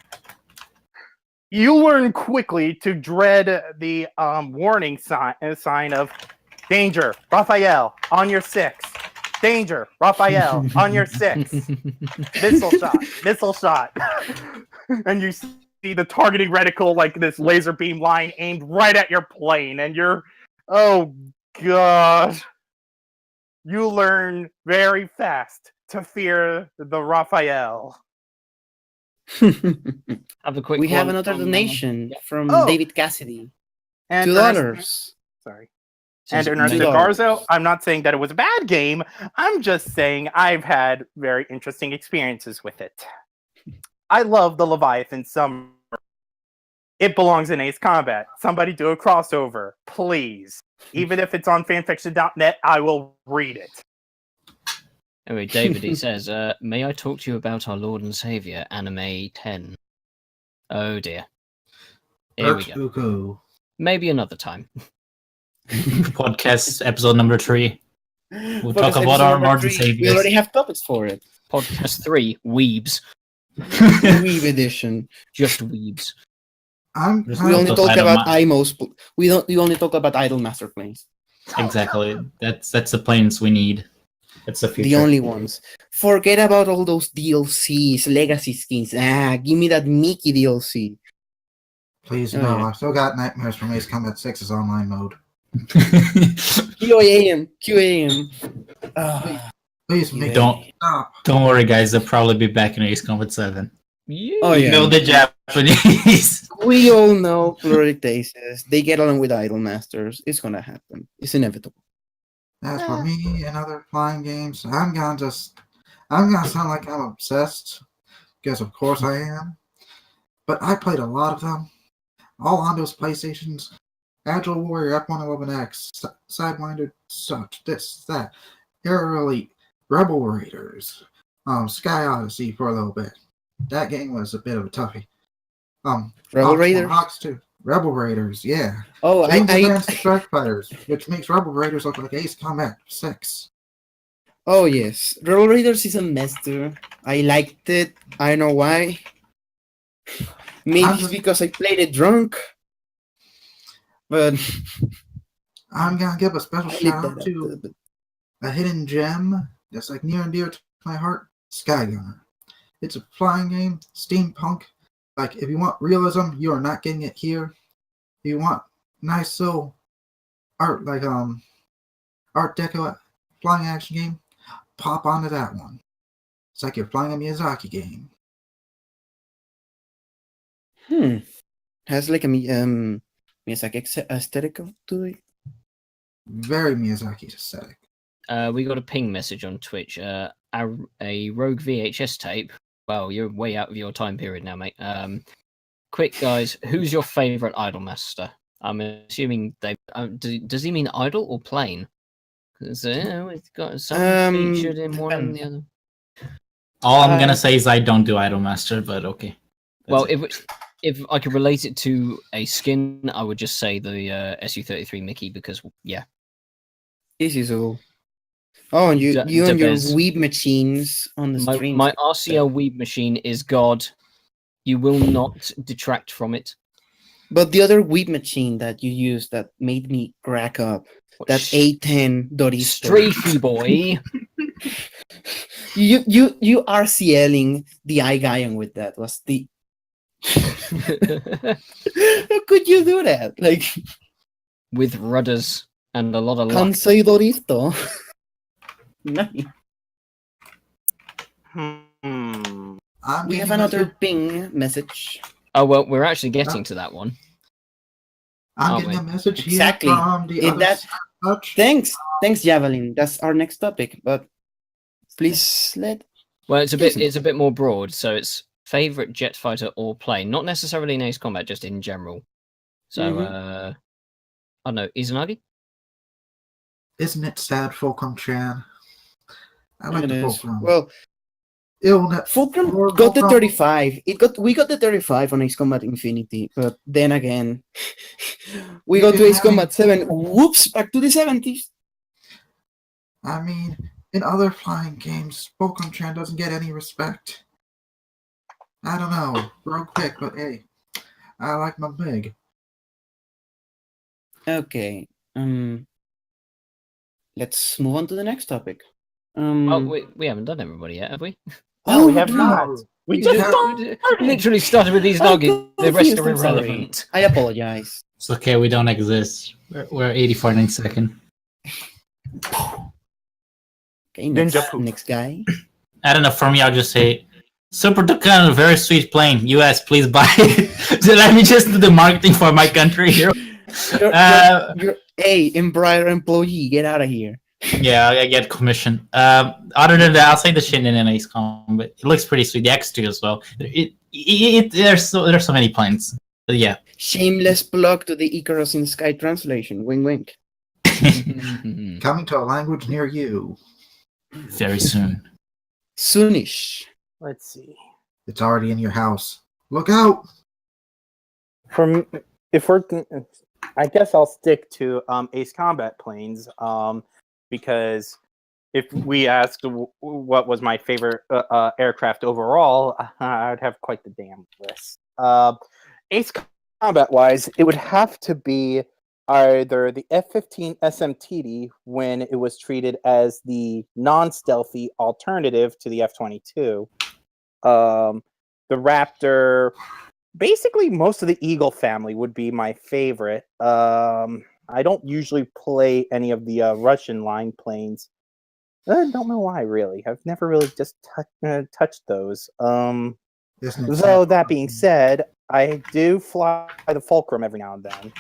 You learn quickly to dread the warning sign of danger, Raphael, on your 6. Danger, Raphael, on your 6. Missile shot. And you see the targeting reticle like this laser beam line aimed right at your plane, and you're, oh god. You learn very fast to fear the Raphael. Have a quick We have one another from, donation from Oh. David Cassidy. And $2. Sorry. Since And it Ernesto $2. Garzo, I'm not saying that it was a bad game. I'm just saying I've had very interesting experiences with it. I love the Leviathan Summer. It belongs in Ace Combat. Somebody do a crossover, please. Even if it's on fanfiction.net, I will read it. Anyway, David, he says, may I talk to you about our Lord and Savior, Anime 10? Oh dear. Here we go. Uku. Maybe another time. Podcast episode number 3. We'll For talk this about episode our number Lords and 3, We Saviors. already have topics for it. Podcast 3, Weebs. Weeb edition. Just Weebs. I'm Just We kind only of- Those talk idle about ma- IMOs. We only talk about idle master planes. Exactly. That's the planes we need. That's the future. The only ones. Forget about all those DLCs, legacy skins. Give me that Mickey DLC. Please, Oh, no. yeah. I've still got Nightmares from Ace Combat 6's online mode. QAM. Please You make Don't- it stop. Don't worry, guys. They'll probably be back in Ace Combat 7. Oh, You yeah. know the Japanese. We all know pluric Aces. They get along with idle masters. It's gonna happen. It's inevitable. As for me and other flying games, I'm gonna sound like I'm obsessed, because of course I am. But I played a lot of them, all on those PlayStations. Agile Warrior F111X, Sidewinder, such this, that, Air Elite, Rebel Raiders, Sky Odyssey for a little bit. That game was a bit of a toughie. Rebel Hawks Raiders? Hawks too. Rebel Raiders, yeah. Oh, James I Advanced Strike Fighters, which makes Rebel Raiders look like Ace Combat 6. Oh yes, Rebel Raiders is a mess too. I liked it. I don't know why. Maybe I'm it's just- because I played it drunk. But I'm gonna give a special I lit shout that out up. to a hidden gem that's like near and dear to my heart, Skygunner. It's a flying game, steampunk. Like, if you want realism, you are not getting it here. If you want nice little art, like Art Deco flying action game, pop onto that one. It's like you're flying a Miyazaki game. Has like a Miyazaki aesthetic to it. Very Miyazaki aesthetic. We got a ping message on Twitch. A Rogue VHS tape. Well, you're way out of your time period now, mate. Quick, guys, who's your favorite Idolmaster? I'm assuming they. Does he mean idle or plain? Because it's got some featured in one and the other. All I'm gonna say is I don't do Idolmaster, but okay. Well, That's it. if I could relate it to a skin, I would just say the SU-33 Mickey because yeah, This is all. Oh, and you and your Depends. weeb machines on the stream. my RCL Weeb machine is God. You will not detract from it. But the other weeb machine that you used that made me crack up. That A10 Doristo. Strafey boy. You RCLing the iGaian with that was the. How could you do that? Like With rudders and a lot of luck. Kansei Doristo. Nice. I'm We have getting another message- ping message. Oh well, we're actually getting to that one. I'm aren't getting we? a message here Exactly. from the In other that- touch. Thanks, Javelin. That's our next topic. But please let. Well, it's Listen. a bit more broad. So it's favorite jet fighter or plane, not necessarily in Ace Combat, just in general. So I don't know, Izanagi. Isn't it sad, Fulcrum-chan? I like It the is. Fulcrum. Well, Illnet. Fulcrum Or got the Fulcrum. 35. We got the 35 on Ace Combat Infinity, but then again, we got to Ace Combat 7. Whoops, back to the 70s. I mean, in other flying games, Fulcrum-chan doesn't get any respect. I don't know, real quick, but hey, I like my Mig. Okay. Let's move on to the next topic. Oh, we haven't done everybody yet, have we? No, we have no. not. We just Yeah. We literally started with these I'm Nagi. The rest confused, are I'm sorry. irrelevant. I apologize. It's okay. We don't exist. We're 84 second. Okay, next, Ninja poop. next guy. I don't know. For me, I'll just say Super Tucan, very sweet plane. US, please buy it. So let me just do the marketing for my country here. You're a Embraer employee. Get out of here. Yeah, I get commission. Other than that, I'll say the Shin and Ace Combat. It looks pretty sweet. The X2 as well. There's so many planes. But yeah. Shameless plug to the Icarus in the Sky translation. Wink, wink. Coming to a language near you. Very soon. Soonish. Let's see. It's already in your house. Look out! I guess I'll stick to Ace Combat planes, because if we asked what was my favorite aircraft overall, I'd have quite the damn list. Ace Combat wise, it would have to be either the F-15 SMTD when it was treated as the non-stealthy alternative to the F-22. The Raptor, basically most of the Eagle family would be my favorite. I don't usually play any of the Russian line planes. I don't know why, really. I've never really just touched those. Isn't it Though sad? that being said, I do fly the Fulcrum every now and then.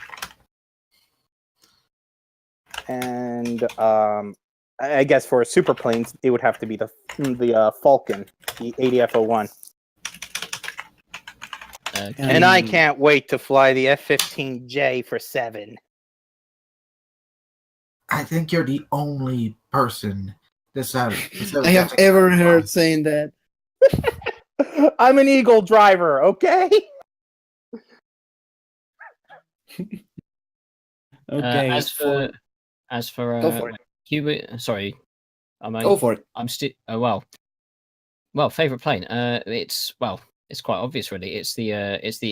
And I guess for super planes, it would have to be the Falcon, the ADF-01. And I can't wait to fly the F-15J for 7. I think you're the only person I have ever heard saying that. I'm an Eagle driver, okay? Okay. As for Go for it. Cuba, sorry, Go for it. I'm still. Oh well, favorite plane. It's quite obvious, really. It's the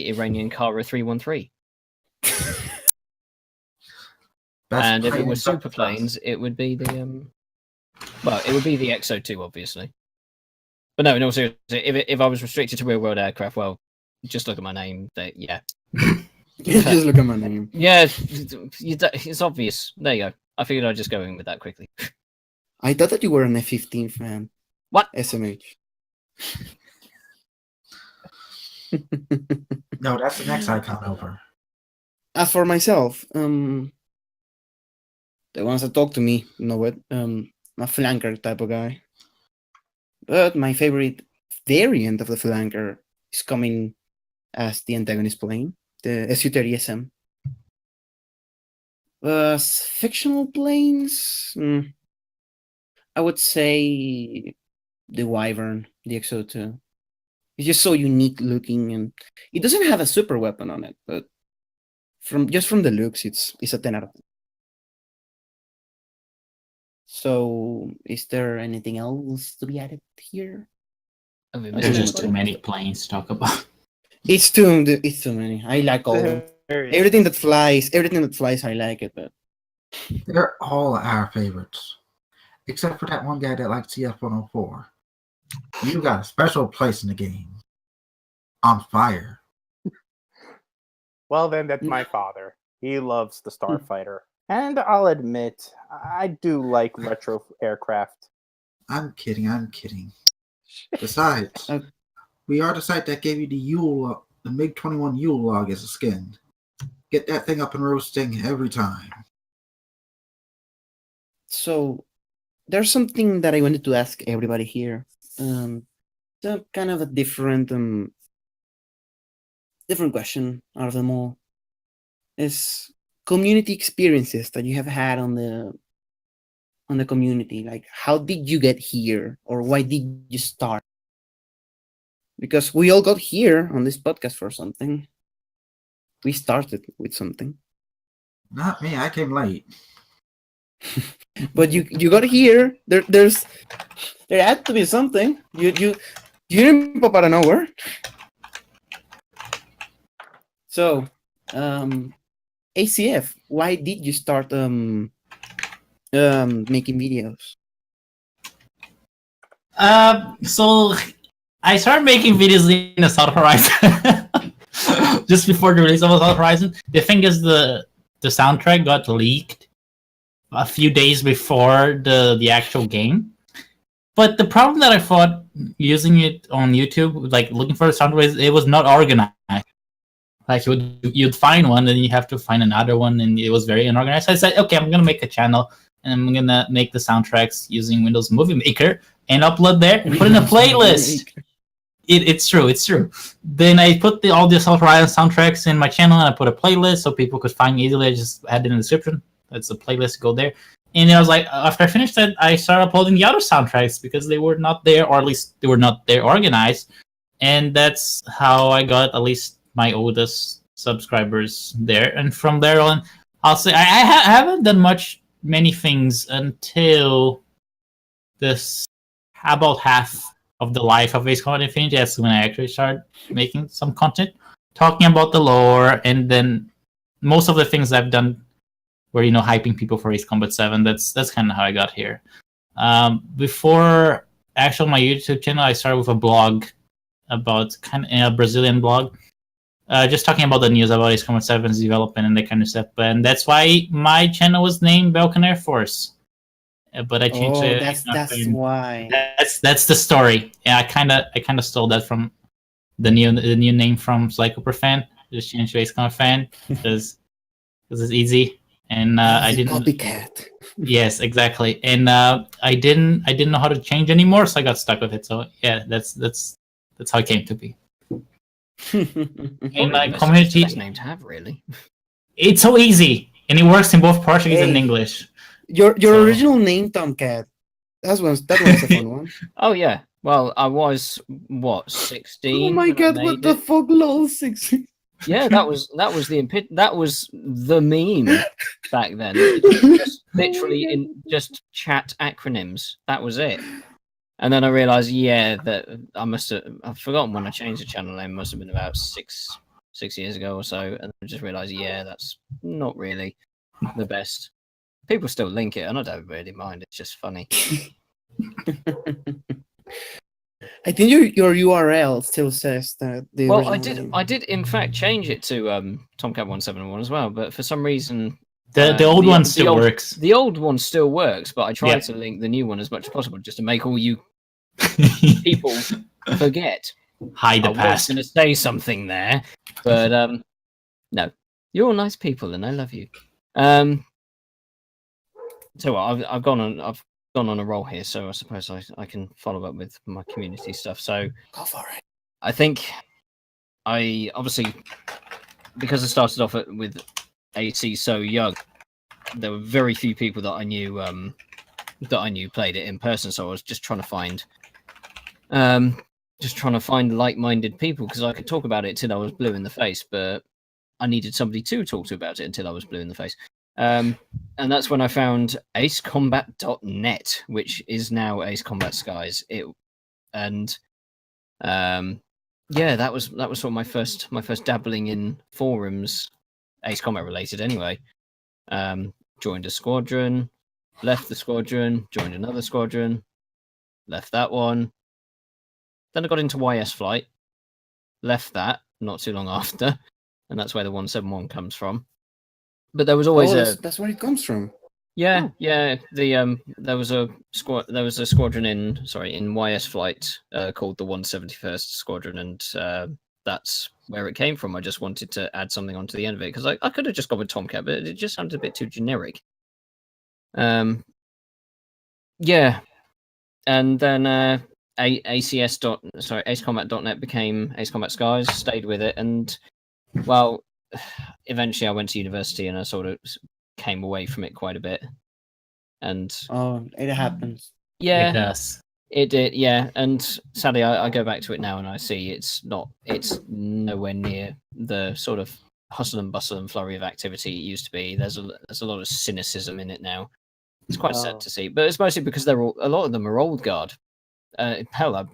Iranian Kara 313. And if it were super planes, it would be the it would be the XO2, obviously. But no, seriously, if I was restricted to real world aircraft, well, just look at my name. Yeah. Just look at my name. Yeah, it's obvious. There you go. I figured I'd just go in with that quickly. I thought that you were an F-15 fan. What? SMH. No, that's the next icon over. As for myself, the ones that talk to me know it. I'm a flanker type of guy. But my favorite variant of the flanker is coming as the antagonist plane, the Su-30SM. Fictional planes, I would say the Wyvern, the XO2. It's just so unique looking, and it doesn't have a super weapon on it, but from the looks, it's a 10 out of 10. So, is there anything else to be added here? I mean, There's just too many planes to talk about. It's too many. I like all of them. Everything that flies, I like it. But They're all our favorites. Except for that one guy that likes CF-104. You got a special place in the game. On fire. Well, then, that's my father. He loves the Starfighter. And I'll admit, I do like retro aircraft. I'm kidding. Besides, we are the site that gave you the MiG-21 Yule log as a skin. Get that thing up and roasting every time. so there's something that I wanted to ask everybody here. So kind of a different question out of them all. Is community experiences that you have had on the community. Like, how did you get here, or why did you start? Because we all got here on this podcast for something. We started with something. Not me, I came late. But you got here. There had to be something. You didn't pop out of nowhere. So, ACF, why did you start making videos? So I started making videos in the South Horizon just before the release of South Horizon. The thing is, the soundtrack got leaked a few days before the actual game. But the problem that I thought using it on YouTube, like looking for the soundtrack, it was not organized. Like you'd find one, and you have to find another one, and it was very unorganized. So I said, okay, I'm gonna make a channel, and I'm gonna make the soundtracks using Windows Movie Maker and upload there and put in a playlist. It's true. Then I put all the Assault Ryan soundtracks in my channel, and I put a playlist so people could find me easily. I just added in the description. That's the playlist. Go there. And I was like, after I finished that, I started uploading the other soundtracks because they were not there, or at least they were not there organized. And that's how I got at least my oldest subscribers there. And from there on, I'll say I haven't done many things until this about half of the life of Ace Combat Infinity. That's when I actually started making some content, talking about the lore, and then most of the things I've done were, hyping people for Ace Combat 7. That's kind of how I got here. Before actually my YouTube channel, I started with a blog about kind of a Brazilian blog, just talking about the news about Ace Combat 7's development and that kind of stuff. And that's why my channel was named Balkan Air Force. But I changed it. That's why. That's the story. Yeah, I kind of stole that from the new name from Psychoper Fan. Just changed to Ace Combat Fan because it's easy. And I didn't. Copycat. Yes, exactly. And I didn't know how to change anymore, so I got stuck with it. So yeah, that's how it came to be. In my community, best name to have, really. It's so easy, and it works in both Portuguese and English. Your original name, Tomcat. That was a fun one. Oh yeah. Well, I was 16. Oh my god! What the fuck, lol 16. Yeah, that was the meme back then. Just literally just chat acronyms. That was it. And then I realized, that I've forgotten when I changed the channel name. It must have been about six years ago or so. And I just realized, that's not really the best. People still link it, and I don't really mind. It's just funny. I think your URL still says that. I did in fact change it to Tomcat 171 as well, but for some reason the old one still works. The old one still works, but I tried to link the new one as much as possible, just to make all you people forget. Hide the past. I was going to say something there, but no, you're all nice people, and I love you. So I've gone on a roll here, so I suppose I can follow up with my community stuff. So go for it. I think I obviously, because I started off with AC so young, there were very few people that I knew played it in person. So I was just trying to find like-minded people, because I could talk about it till I was blue in the face, but I needed somebody to talk to about it until I was blue in the face. And that's when I found acecombat.net, which is now Ace Combat Skies. That was sort of my first dabbling in forums, Ace Combat related anyway. Joined a squadron, left the squadron, joined another squadron, left that one. Then I got into YS Flight, left that not too long after, and that's where the 171 comes from. But there was always that's where it comes from. Yeah. There was a squadron in YS Flight called the 171st Squadron, and that's where it came from. I just wanted to add something onto the end of it, because I could have just gone with Tomcat, but it just sounded a bit too generic. And then acecombat.net became Ace Combat Skies. Stayed with it, and eventually I went to university, and I sort of came away from it quite a bit. And it happens. Yeah, it does. It did, yeah. And sadly, I go back to it now, and I see it's nowhere near the sort of hustle and bustle and flurry of activity it used to be. There's a lot of cynicism in it now. It's quite sad to see, but it's mostly because a lot of them are old guard. Hell, I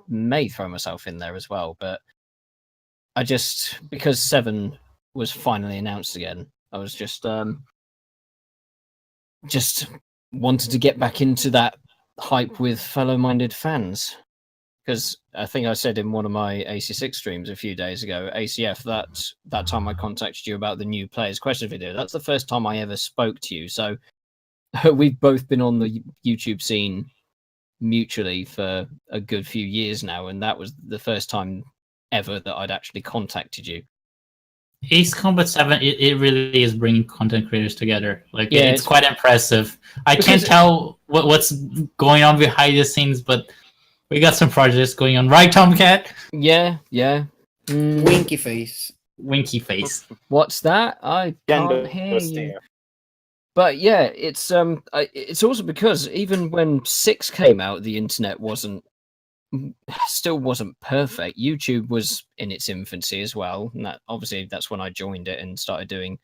may throw myself in there as well, but because 7 was finally announced again, I was just wanted to get back into that hype with fellow-minded fans. Because I think I said in one of my AC6 streams a few days ago, ACF, that time I contacted you about the new Players Question video, that's the first time I ever spoke to you. So we've both been on the YouTube scene mutually for a good few years now, and that was the first time ever that I'd actually contacted you. Ace Combat 7, it really is bringing content creators together. Like, Yeah, it's quite impressive. I Because- can't tell what's going on behind the scenes, but we got some projects going on. Right, Tomcat? Yeah. Winky face. Winky face. What's that? I can't hear you. stare. But yeah, it's also because even when 6 came out, the internet still wasn't perfect. YouTube was in its infancy as well, and that's when I joined it and started doing.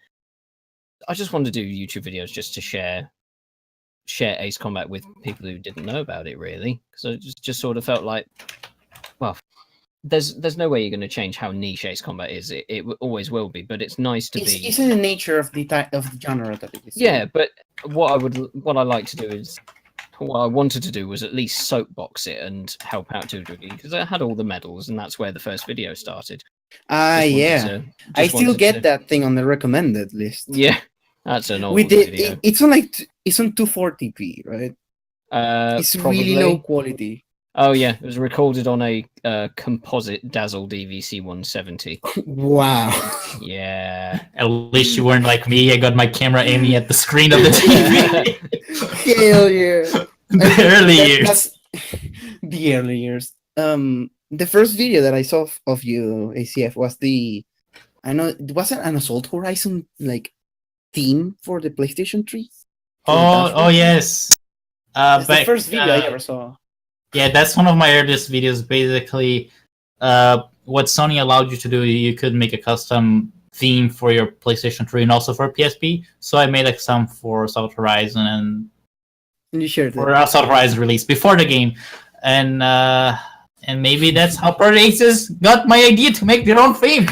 I just wanted to do YouTube videos just to share Ace Combat with people who didn't know about it, really, because I just sort of felt like, well, there's no way you're going to change how niche Ace Combat is. It always will be, but it's nice to be. It's in the nature of the genre that it is. Yeah, but what I like to do is, what I wanted to do was at least soapbox it and help out to a degree, because I had all the medals, and that's where the first video started. Yeah. I still get that thing on the recommended list. Yeah, that's an old We did. video. It's on it's on 240p, right? It's really low quality. Oh yeah, it was recorded on a composite Dazzle DVC 170. Wow. Yeah. At least you weren't like me. I got my camera aiming at the screen of the TV. Hell yeah. The early years. The early years. The first video that I saw of you, ACF, was was it an Assault Horizon like theme for the PlayStation 3? Oh yes. It's the first video I ever saw. Yeah, that's one of my earliest videos. Basically, what Sony allowed you to do, you could make a custom theme for your PlayStation 3 and also for PSP. So I made some for Assault Horizon and you shared for Assault Horizon release before the game, and maybe that's how Project Aces got my idea to make their own theme.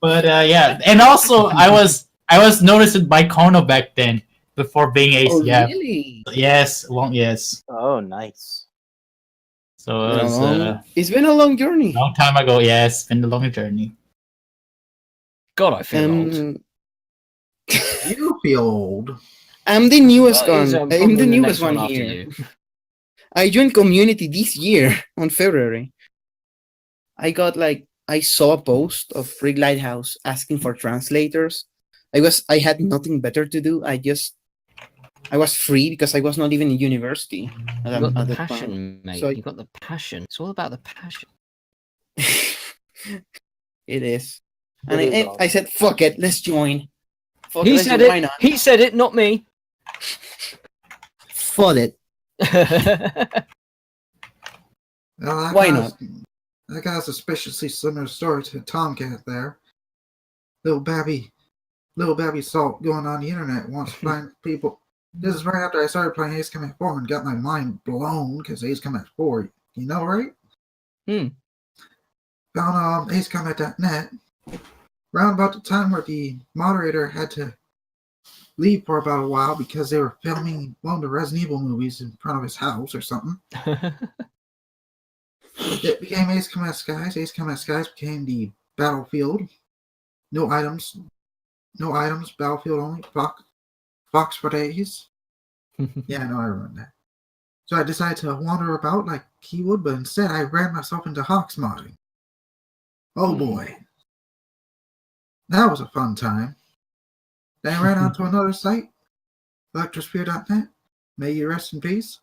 But yeah, and also I was noticed by Kono back then before being Ace. Oh, yeah, really? yes, yes. Oh, nice. So it was it's been a long journey. long time ago. Yeah, it's been a long journey. God, I feel old. You feel old. I'm the newest Well, one. he's, I'm probably the newest next one after here. you. I joined community this year on February. I saw a post of Lighthouse asking for translators. I had nothing better to do. I was free because I was not even in university. You at got the the time. passion, mate. So You got the passion. It's all about the passion. It is. It And is I said, fuck it, let's join. Fuck He let's said join, why it. not? He said it, not me. Fuck it. Well, Why not? That got a suspiciously similar story to Tomcat there. Little Babby Salt going on the internet wants to find people. This is right after I started playing Ace Combat 4 and got my mind blown because Ace Combat 4, you know, right? Found acecombat.net around about the time where the moderator had to leave for about a while because they were filming one of the Resident Evil movies in front of his house or something. It became Ace Combat Skies. Ace Combat Skies became the battlefield. No items. Battlefield only. Fox for days. Yeah, I know I ruined that. So I decided to wander about like he would, but instead I ran myself into Hawks modding. Oh boy. That was a fun time. Then I ran on to another site, electrosphere.net, may you rest in peace,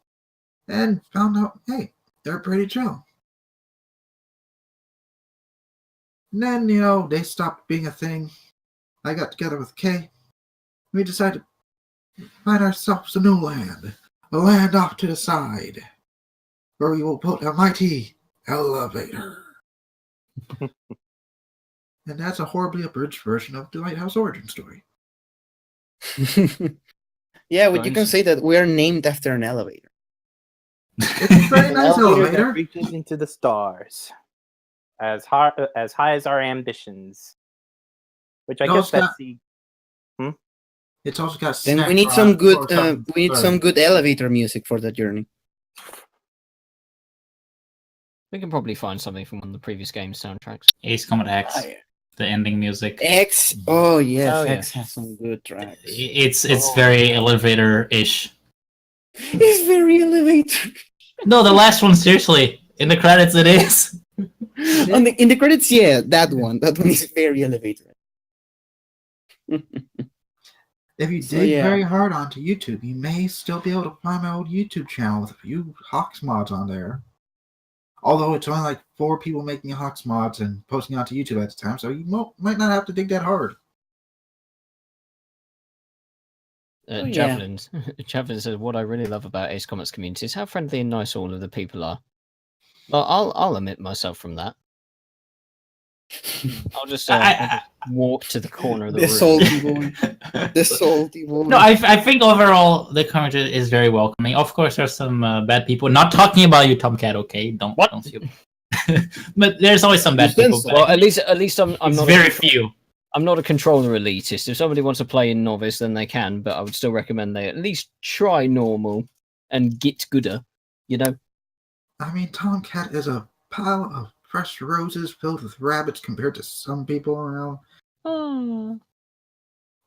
and found out, hey, they're pretty chill. And then, they stopped being a thing. I got together with Kay. We decided to find ourselves a new land, a land off to the side, where we will put a mighty elevator. And that's a horribly abridged version of the Lighthouse origin story. Yeah, well, you can say that we are named after an elevator. It's a very nice elevator. that reaches into the stars, as high as our ambitions. Which I No, guess it's not. that's the. It's also got. Then snack we need rock some good or something. we need some good elevator music for that journey. We can probably find something from one of the previous game soundtracks. Ace Combat X, the ending music. X. Oh yes, Oh, yeah. X has some good tracks. It's very elevator-ish. It's very elevator. No, the last one, seriously. In the credits, it is. In the credits, yeah, that one is very elevator. If you So, dig yeah. very hard onto YouTube, you may still be able to find my old YouTube channel with a few Hawks mods on there. Although it's only like 4 people making Hawks mods and posting onto YouTube at the time, so you might not have to dig that hard. Oh, yeah. Javelins. Javelin says, "What I really love about Ace Combat's community is how friendly and nice all of the people are." Well, I'll omit myself from that. I'll just walk to the corner of the The room. salty boy. The salty boy. No, I think overall the community is very welcoming. Of course, there's some bad people. Not talking about you, Tomcat. Okay, don't feel. But there's always some bad You people. said but Well, at least I'm it's not very few. I'm not a controller elitist. If somebody wants to play in novice, then they can. But I would still recommend they at least try normal and get gooder. You know. I mean, Tomcat is a pile of fresh roses filled with rabbits compared to some people around. Oh.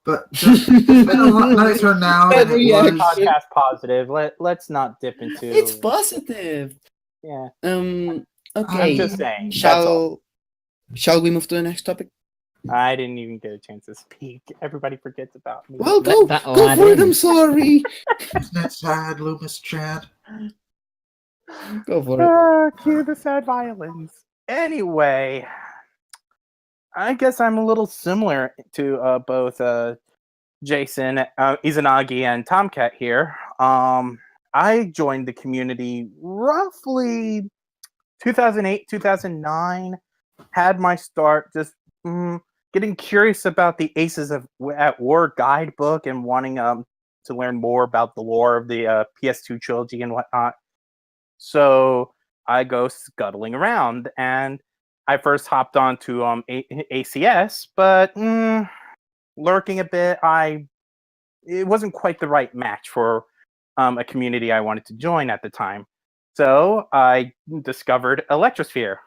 But it's been a lot nicer now Bad than it reaction. was. Podcast positive. Let's not dip into. It's positive. Yeah. Okay. I'm just saying. That's all. Shall we move to the next topic? I didn't even get a chance to speak. Everybody forgets about me. Well, Let go that go lad for it. in. I'm sorry. Isn't that sad, Loomis Chad? Go for it. Cue the sad violins. Anyway, I guess I'm a little similar to both Jason, Izanagi, and Tomcat here. I joined the community roughly 2008, 2009. Had my start just getting curious about the Aces at War guidebook and wanting to learn more about the lore of the PS2 trilogy and whatnot. So I go scuttling around, and I first hopped onto ACS, but lurking a bit, it wasn't quite the right match for a community I wanted to join at the time. So I discovered Electrosphere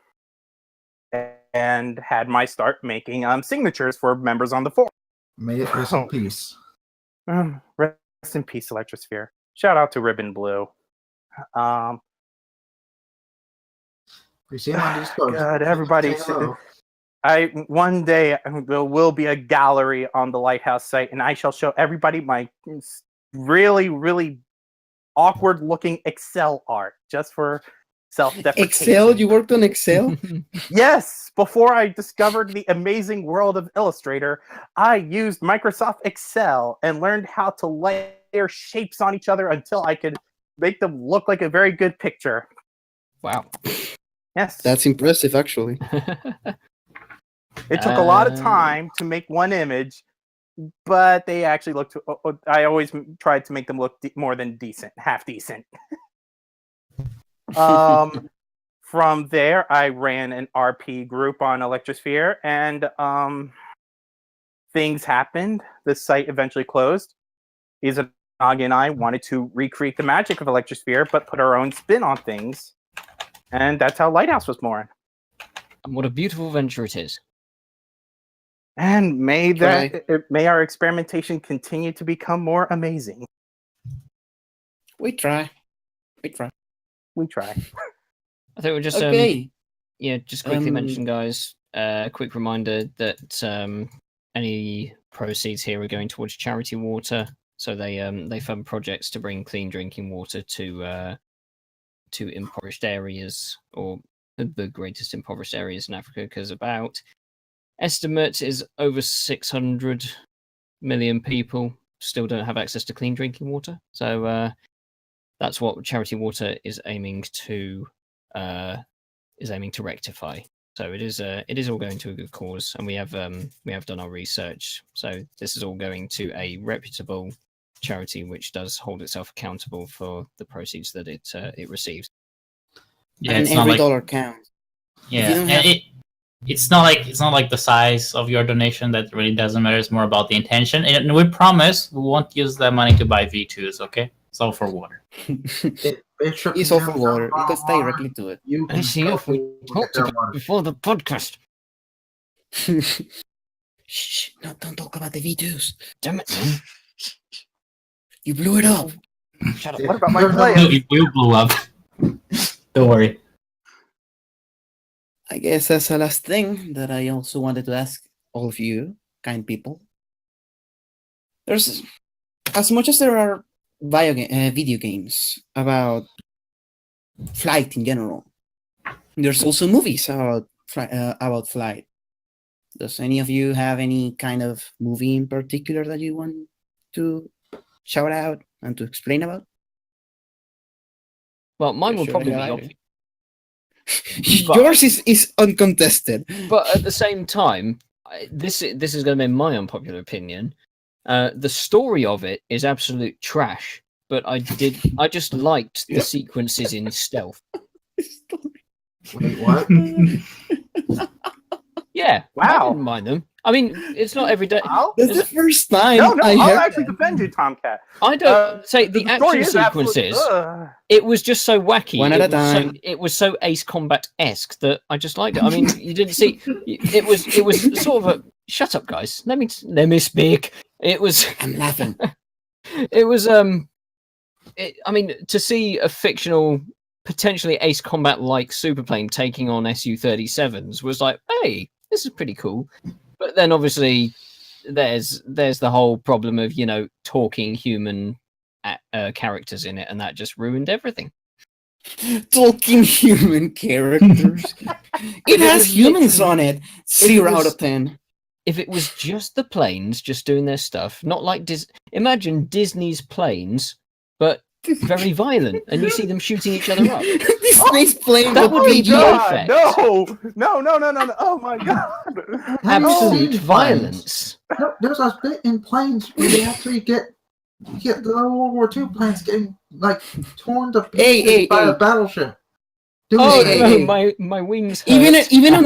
and had my start making signatures for members on the forum. May it rest in peace. Rest in peace, Electrosphere. Shout out to Ribbon Blue. We see him on Discord. God, everybody. Say hello. One day there will be a gallery on the Lighthouse site, and I shall show everybody my really, really awkward-looking Excel art, just for self-deprecation. Excel? You worked on Excel? Yes! Before I discovered the amazing world of Illustrator, I used Microsoft Excel and learned how to layer shapes on each other until I could make them look like a very good picture. Wow. Yes. That's impressive, actually. It took a lot of time to make one image, but they actually looked. I always tried to make them look more than decent, half decent. From there, I ran an RP group on Electrosphere, and things happened. The site eventually closed. Izanagi and I wanted to recreate the magic of Electrosphere, but put our own spin on things, and that's how Lighthouse was born. And what a beautiful venture it is. And may our experimentation continue to become more amazing. We try. We try. I think we'll just Okay. just quickly mention, guys. Quick reminder that any proceeds here are going towards charity water. So they fund projects to bring clean drinking water to impoverished areas, or the greatest impoverished areas in Africa, because about estimate is over 600 million people still don't have access to clean drinking water. So that's what charity water is aiming to rectify. So it is all going to a good cause, and we have done our research. So this is all going to a reputable charity which does hold itself accountable for the proceeds that it receives. Yeah, And it's not every like dollar counts. yeah, you don't and have- it's not like the size of your donation that really doesn't matter. It's more about the intention. And we promise we won't use that money to buy V2s. Okay, it's all for water. It's all for water. It goes directly to it. You can Let's see if we get talked their about water. before the podcast. Shh! No, don't talk about the V2s. Damn it, man. You blew it up. Shut up. Yeah. What about my No, no, player? It will blow up. Don't worry. I guess that's the last thing that I also wanted to ask all of you, kind people. There's as much as there are video games about flight in general. There's also movies about flight. Does any of you have any kind of movie in particular that you want to shout out and to explain about? Well, mine will Sure, probably be yeah, obvious. Yours is uncontested. But at the same time, this is going to be my unpopular opinion. The story of it is absolute trash, but I just liked the sequences in stealth. Wait, what? Yeah, I Wow. didn't mind them. I mean, it's not every day. That's the first time No, I I'll heard actually defend you, Tomcat. I don't say the story action is absolute- sequences. It was just so wacky. One at a time. It was so Ace Combat-esque that I just liked it. I mean, you didn't see. It was sort of a shut up, guys. Let me speak. It was. I'm laughing. It was. I mean, to see a fictional, potentially Ace Combat-like superplane taking on Su-37s was like, hey, this is pretty cool. But then obviously there's the whole problem of, you know, talking human characters in it, and that just ruined everything. Talking human characters. It has humans on it. 0 out of 10. If it was just the planes just doing their stuff, not like imagine Disney's planes, but very violent, and you see them shooting each other up. Disney's playing that would be PG. God. No! Oh my god! Absolute seen violence. There's a bit in planes where they actually get the World War II planes getting like torn to pieces by a battleship. Oh Hey, no, hey. my wings hurt. Even on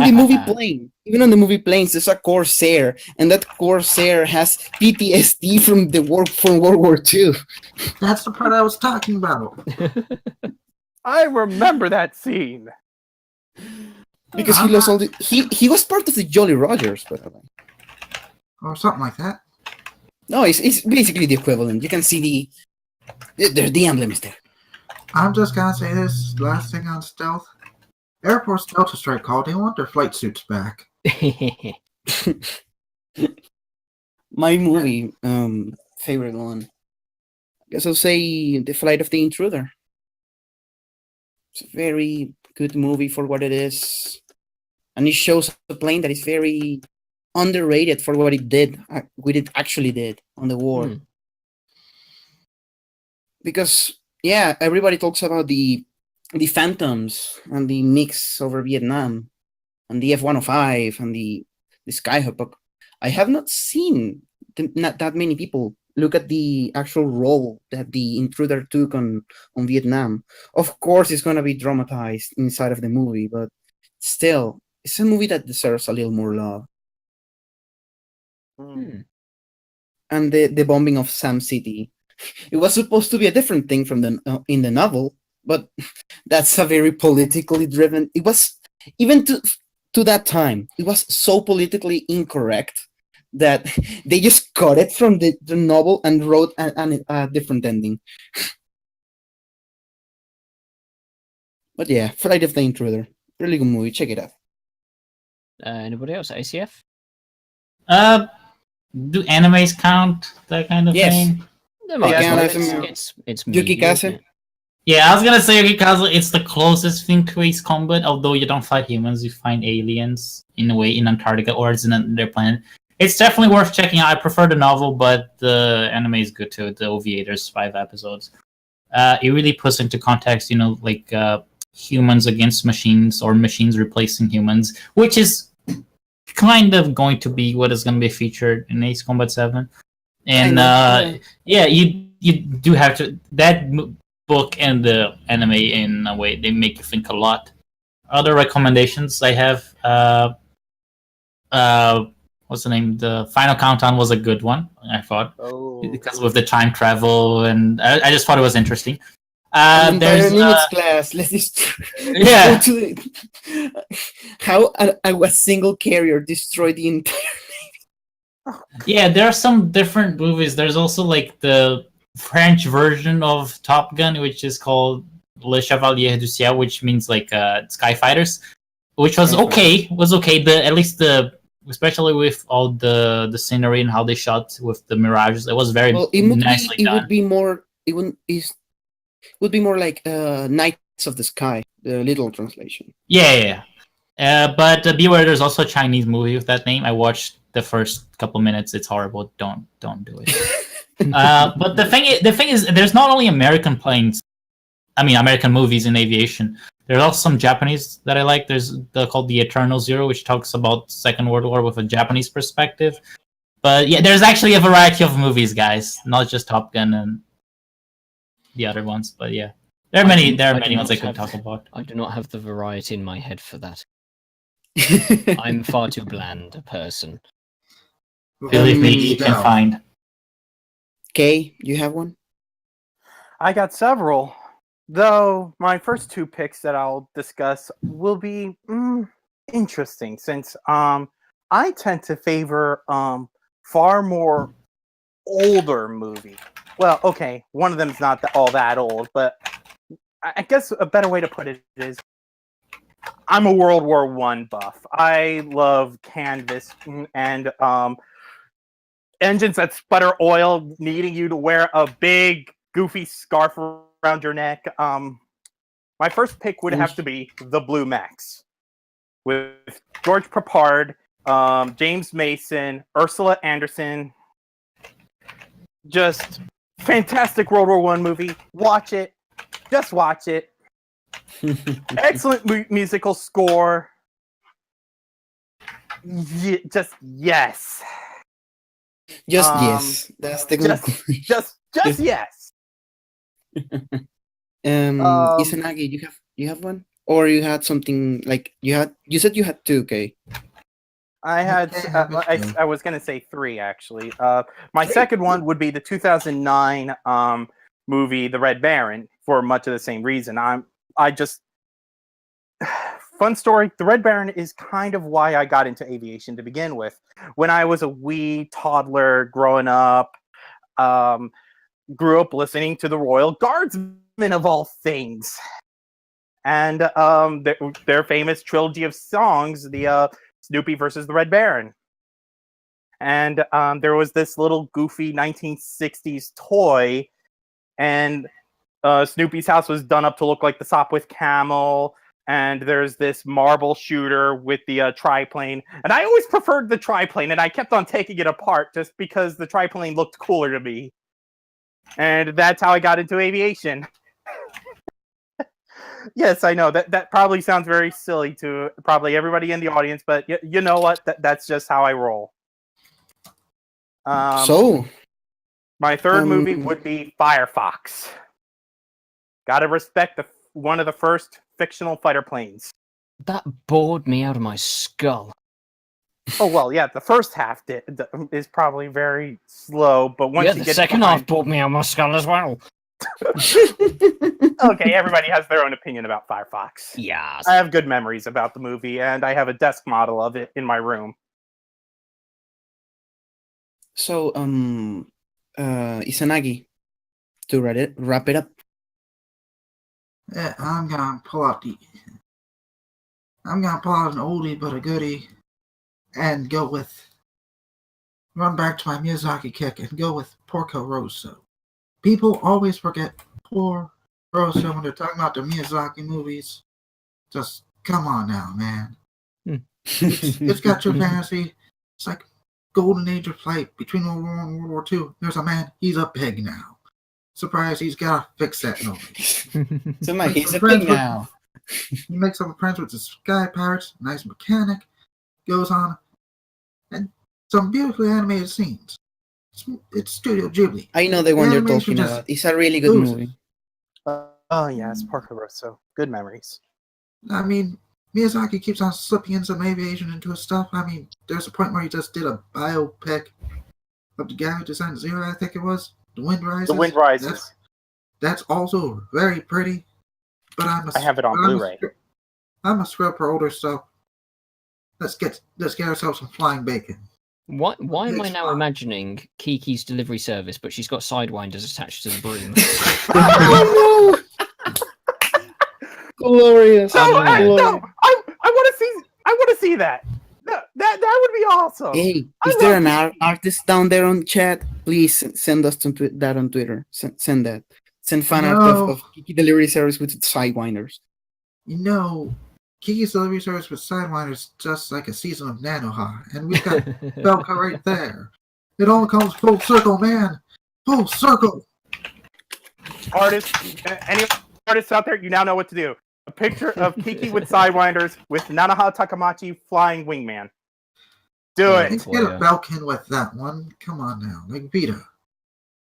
the movie planes, there's a Corsair, and that Corsair has PTSD from World War II. That's the part I was talking about. I remember that scene. Because he lost all the he was part of the Jolly Rogers, by the way. Or something like that. No, it's basically the equivalent. You can see the emblem is there. I'm just gonna say this last thing on stealth. Air Force Delta Strike called. They want their flight suits back. My movie favorite one. I guess I'll say The Flight of the Intruder. It's a very good movie for what it is, and it shows a plane that is very underrated for what it did. What it actually did on the war. Because yeah, everybody talks about the Phantoms and the mix over Vietnam, and the F-105 and the Skyhawk. But I have not seen not that many people look at the actual role that the Intruder took on Vietnam. Of course, it's going to be dramatized inside of the movie, but still, it's a movie that deserves a little more love. And the bombing of Sam City. It was supposed to be a different thing from in the novel, but that's a very politically driven. It was even to that time. It was so politically incorrect that they just cut it from the novel and wrote a different ending. But yeah, Flight of the Intruder, really good movie. Check it out. Anybody else? ACF? Do animes count? That kind of Yes. thing? It's Yuki media, isn't Kaze? it? Yeah, I was gonna say Yukikaze, it's the closest thing to Ace Combat, although you don't fight humans, you find aliens in a way in Antarctica or it's in their planet. It's definitely worth checking out. I prefer the novel, but the anime is good too. The OVA, there's 5 episodes. It really puts into context, like humans against machines or machines replacing humans, which is kind of going to be what is going to be featured in Ace Combat 7. And yeah, you do have to that book and the anime in a way they make you think a lot. Other recommendations I have, what's the name? The Final Countdown was a good one, I thought, because with the time travel, and I just thought it was interesting. There's limits class. Let's just yeah. How a single carrier destroyed the entire. Yeah, there are some different movies. There's also like the French version of Top Gun, which is called Le Chevalier du Ciel, which means like Sky Fighters, which was okay. At least the especially with all the scenery and how they shot with the mirages. It was very nicely it done. would be more. Would be more like Knights of the Sky, the literal translation. Yeah. But beware, there's also a Chinese movie with that name. I watched the first couple minutes. It's horrible. Don't do it. But the thing is, there's not only American movies in aviation. There's also some Japanese that I like. There's called The Eternal Zero, which talks about Second World War with a Japanese perspective. But yeah, there's actually a variety of movies, guys, not just Top Gun and the other ones. But yeah, there are many ones I could talk about. I do not have the variety in my head for that. I'm far too bland a person. Believe me, you can find. Kay, you have one? I got several. Though my first two picks that I'll discuss will be interesting, since I tend to favor far more older movie. Well, okay, one of them's not all that old, but I guess a better way to put it is I'm a World War I buff. I love canvas and engines that sputter oil, needing you to wear a big, goofy scarf around your neck. My first pick would have to be the Blue Max, with George Papard, James Mason, Ursula Anderson. Just fantastic World War I movie. Watch it. Just watch it. Excellent musical score. Just yes. Yes. That's the conclusion. Just yes. Izanagi, you have one, or you had something like you said you had two, okay? I had I was gonna say three actually. My second one would be the 2009 movie The Red Baron, for much of the same reason. Fun story. The Red Baron is kind of why I got into aviation to begin with. When I was a wee toddler growing up, grew up listening to the Royal Guardsmen of all things, and their famous trilogy of songs, the Snoopy versus the Red Baron. And there was this little goofy 1960s toy, and Snoopy's house was done up to look like the Sopwith Camel. And there's this marble shooter with the triplane. And I always preferred the triplane, and I kept on taking it apart just because the triplane looked cooler to me. And that's how I got into aviation. Yes, I know that probably sounds very silly to probably everybody in the audience, but you know what? That's just how I roll. So, my third movie would be Firefox. Gotta respect one of the first fictional fighter planes. That bored me out of my skull. Oh well, yeah. The first half is probably very slow, but once you get the second half bored me out of my skull as well. Okay, everybody has their own opinion about Firefox. Yes. I have good memories about the movie, and I have a desk model of it in my room. So, Izanagi, to wrap it up. Yeah, I'm gonna pull out an oldie but a goodie, and run back to my Miyazaki kick and go with Porco Rosso. People always forget poor Rosso when they're talking about the Miyazaki movies. Just come on now, man. It's got your fantasy. It's like golden age of flight between World War I and World War II. There's a man, he's a pig now. Surprise, he's gotta fix that noise. He's a pig now. He makes up friends with the Sky Pirates, nice mechanic, goes on, and some beautifully animated scenes. It's Studio Ghibli. I know the one you're talking about. It's a really good movie. Oh yes, Porco Rosso. Good memories. I mean, Miyazaki keeps on slipping in some aviation into his stuff. I mean, there's a point where he just did a biopic of the guy who designed Zero, I think it was. The Wind Rises. The Wind Rises. That's also very pretty. But I have it on Blu-ray. I'm a scrub for older stuff. Let's get ourselves some flying bacon. Why am I now imagining Kiki's delivery service, but she's got sidewinders attached to the broom? Oh no! Glorious. No, I want to see that. That would be awesome. Hey, I is there love an artist down there on chat? Please send us that on Twitter. Send that. Send fan art of Kiki Delivery Service with Sidewinders. You know, Kiki's Delivery Service with Sidewinder is just like a season of Nanoha, and we've got Belka right there. It all comes full circle, man. Full circle. Artists, any artists out there, you now know what to do. A picture of Kiki with Sidewinders with Nanaha Takamachi flying wingman. Do it. Let's get a Belkin with that one. Come on now, like Vita.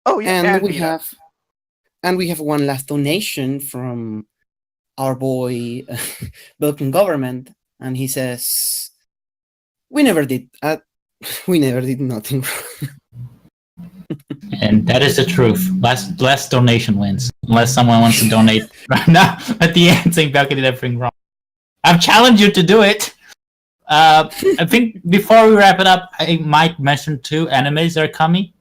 Oh yeah, And we Vita. have one last donation from our boy Belkin Government, and he says, "We never did nothing wrong." And that is the truth. Last donation wins. Unless someone wants to donate right now at the end saying Belka did everything wrong. I've challenged you to do it. I think before we wrap it up, I might mention 2 animes that are coming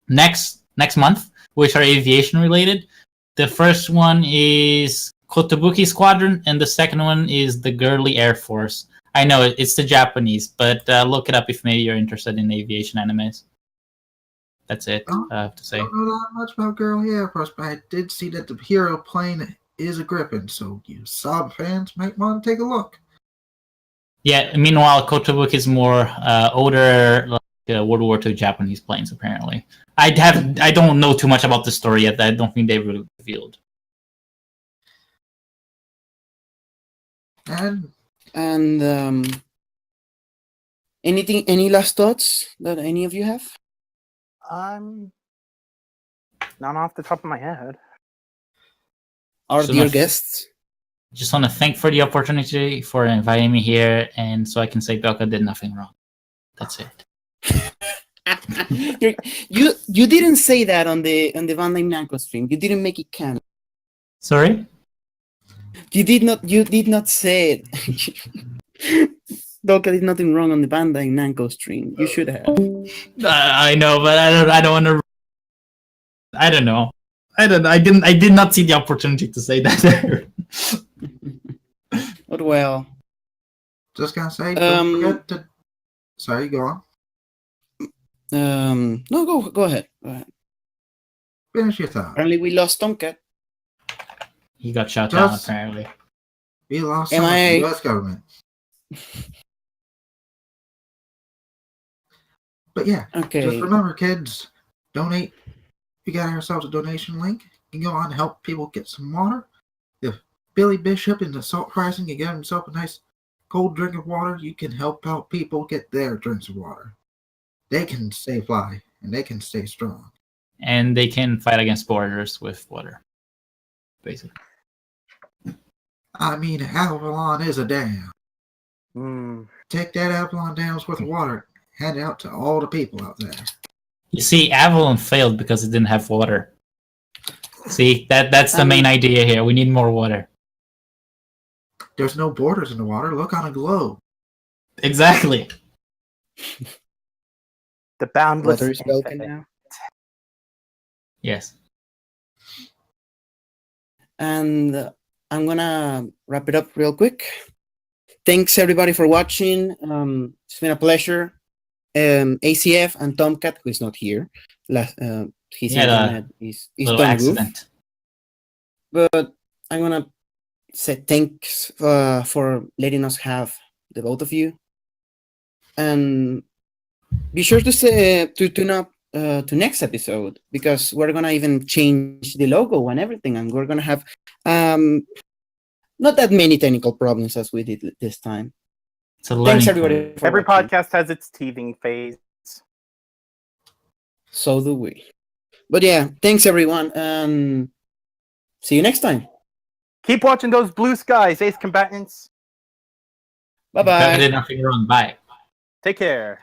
next month, which are aviation related. The first one is Kotobuki Squadron, and the second one is the Girly Air Force. I know it's the Japanese, but look it up if maybe you're interested in aviation animes. That's it, I have to say. I don't know that much about Girl Air Force, but I did see that the hero plane is a Griffin, so you sub fans might want to take a look. Yeah, meanwhile, Kotobuki is more older, like, World War II Japanese planes, apparently. I don't know too much about the story yet. I don't think they really revealed. And any last thoughts that any of you have? Not off the top of my head. Our So dear much- guests. Just want to thank for the opportunity for inviting me here, and so I can say Belka did nothing wrong. That's it. You didn't say that on the Bandai Namco stream. You didn't make it canon. Sorry? You did not say it. Belka did nothing wrong on the Bandai Namco stream. You should have. I know, but I don't want to. I don't know. I did not see the opportunity to say that there. But well, just gonna say, don't forget to. Sorry, go on. no, go ahead. Finish your thought. Apparently, we lost Tomcat. He got shot down, Just- apparently. We lost Am some of I- the U.S. government. But yeah, Okay. just remember, kids, donate. We got ourselves a donation link. You can go on and help people get some water. If Billy Bishop in the salt pricing can get himself a nice cold drink of water, you can help out people get their drinks of water. They can stay fly and they can stay strong. And they can fight against borders with water. Basically. I mean, Avalon is a dam. Hmm. Take that Avalon dam's worth of water, hand it out to all the people out there. You see, Avalon failed because it didn't have water. See, that's the main idea here. We need more water. There's no borders in the water. Look on a globe. Exactly. The boundless. Water is broken infinite. now. Yes. And I'm gonna wrap it up real quick. Thanks everybody for watching. It's been a pleasure. ACF and Tomcat, who is not here. His internet is Little done goof. accident. But I'm gonna say thanks for letting us have the both of you, and be sure to tune up to next episode, because we're gonna even change the logo and everything, and we're gonna have not that many technical problems as we did this time. It's a learning Thanks everybody. curve. for Every watching. podcast has its teething phase. So do we. But yeah, thanks everyone, and see you next time. Keep watching those blue skies, ace combatants. Bye Belka bye. did nothing wrong. Bye. Take care.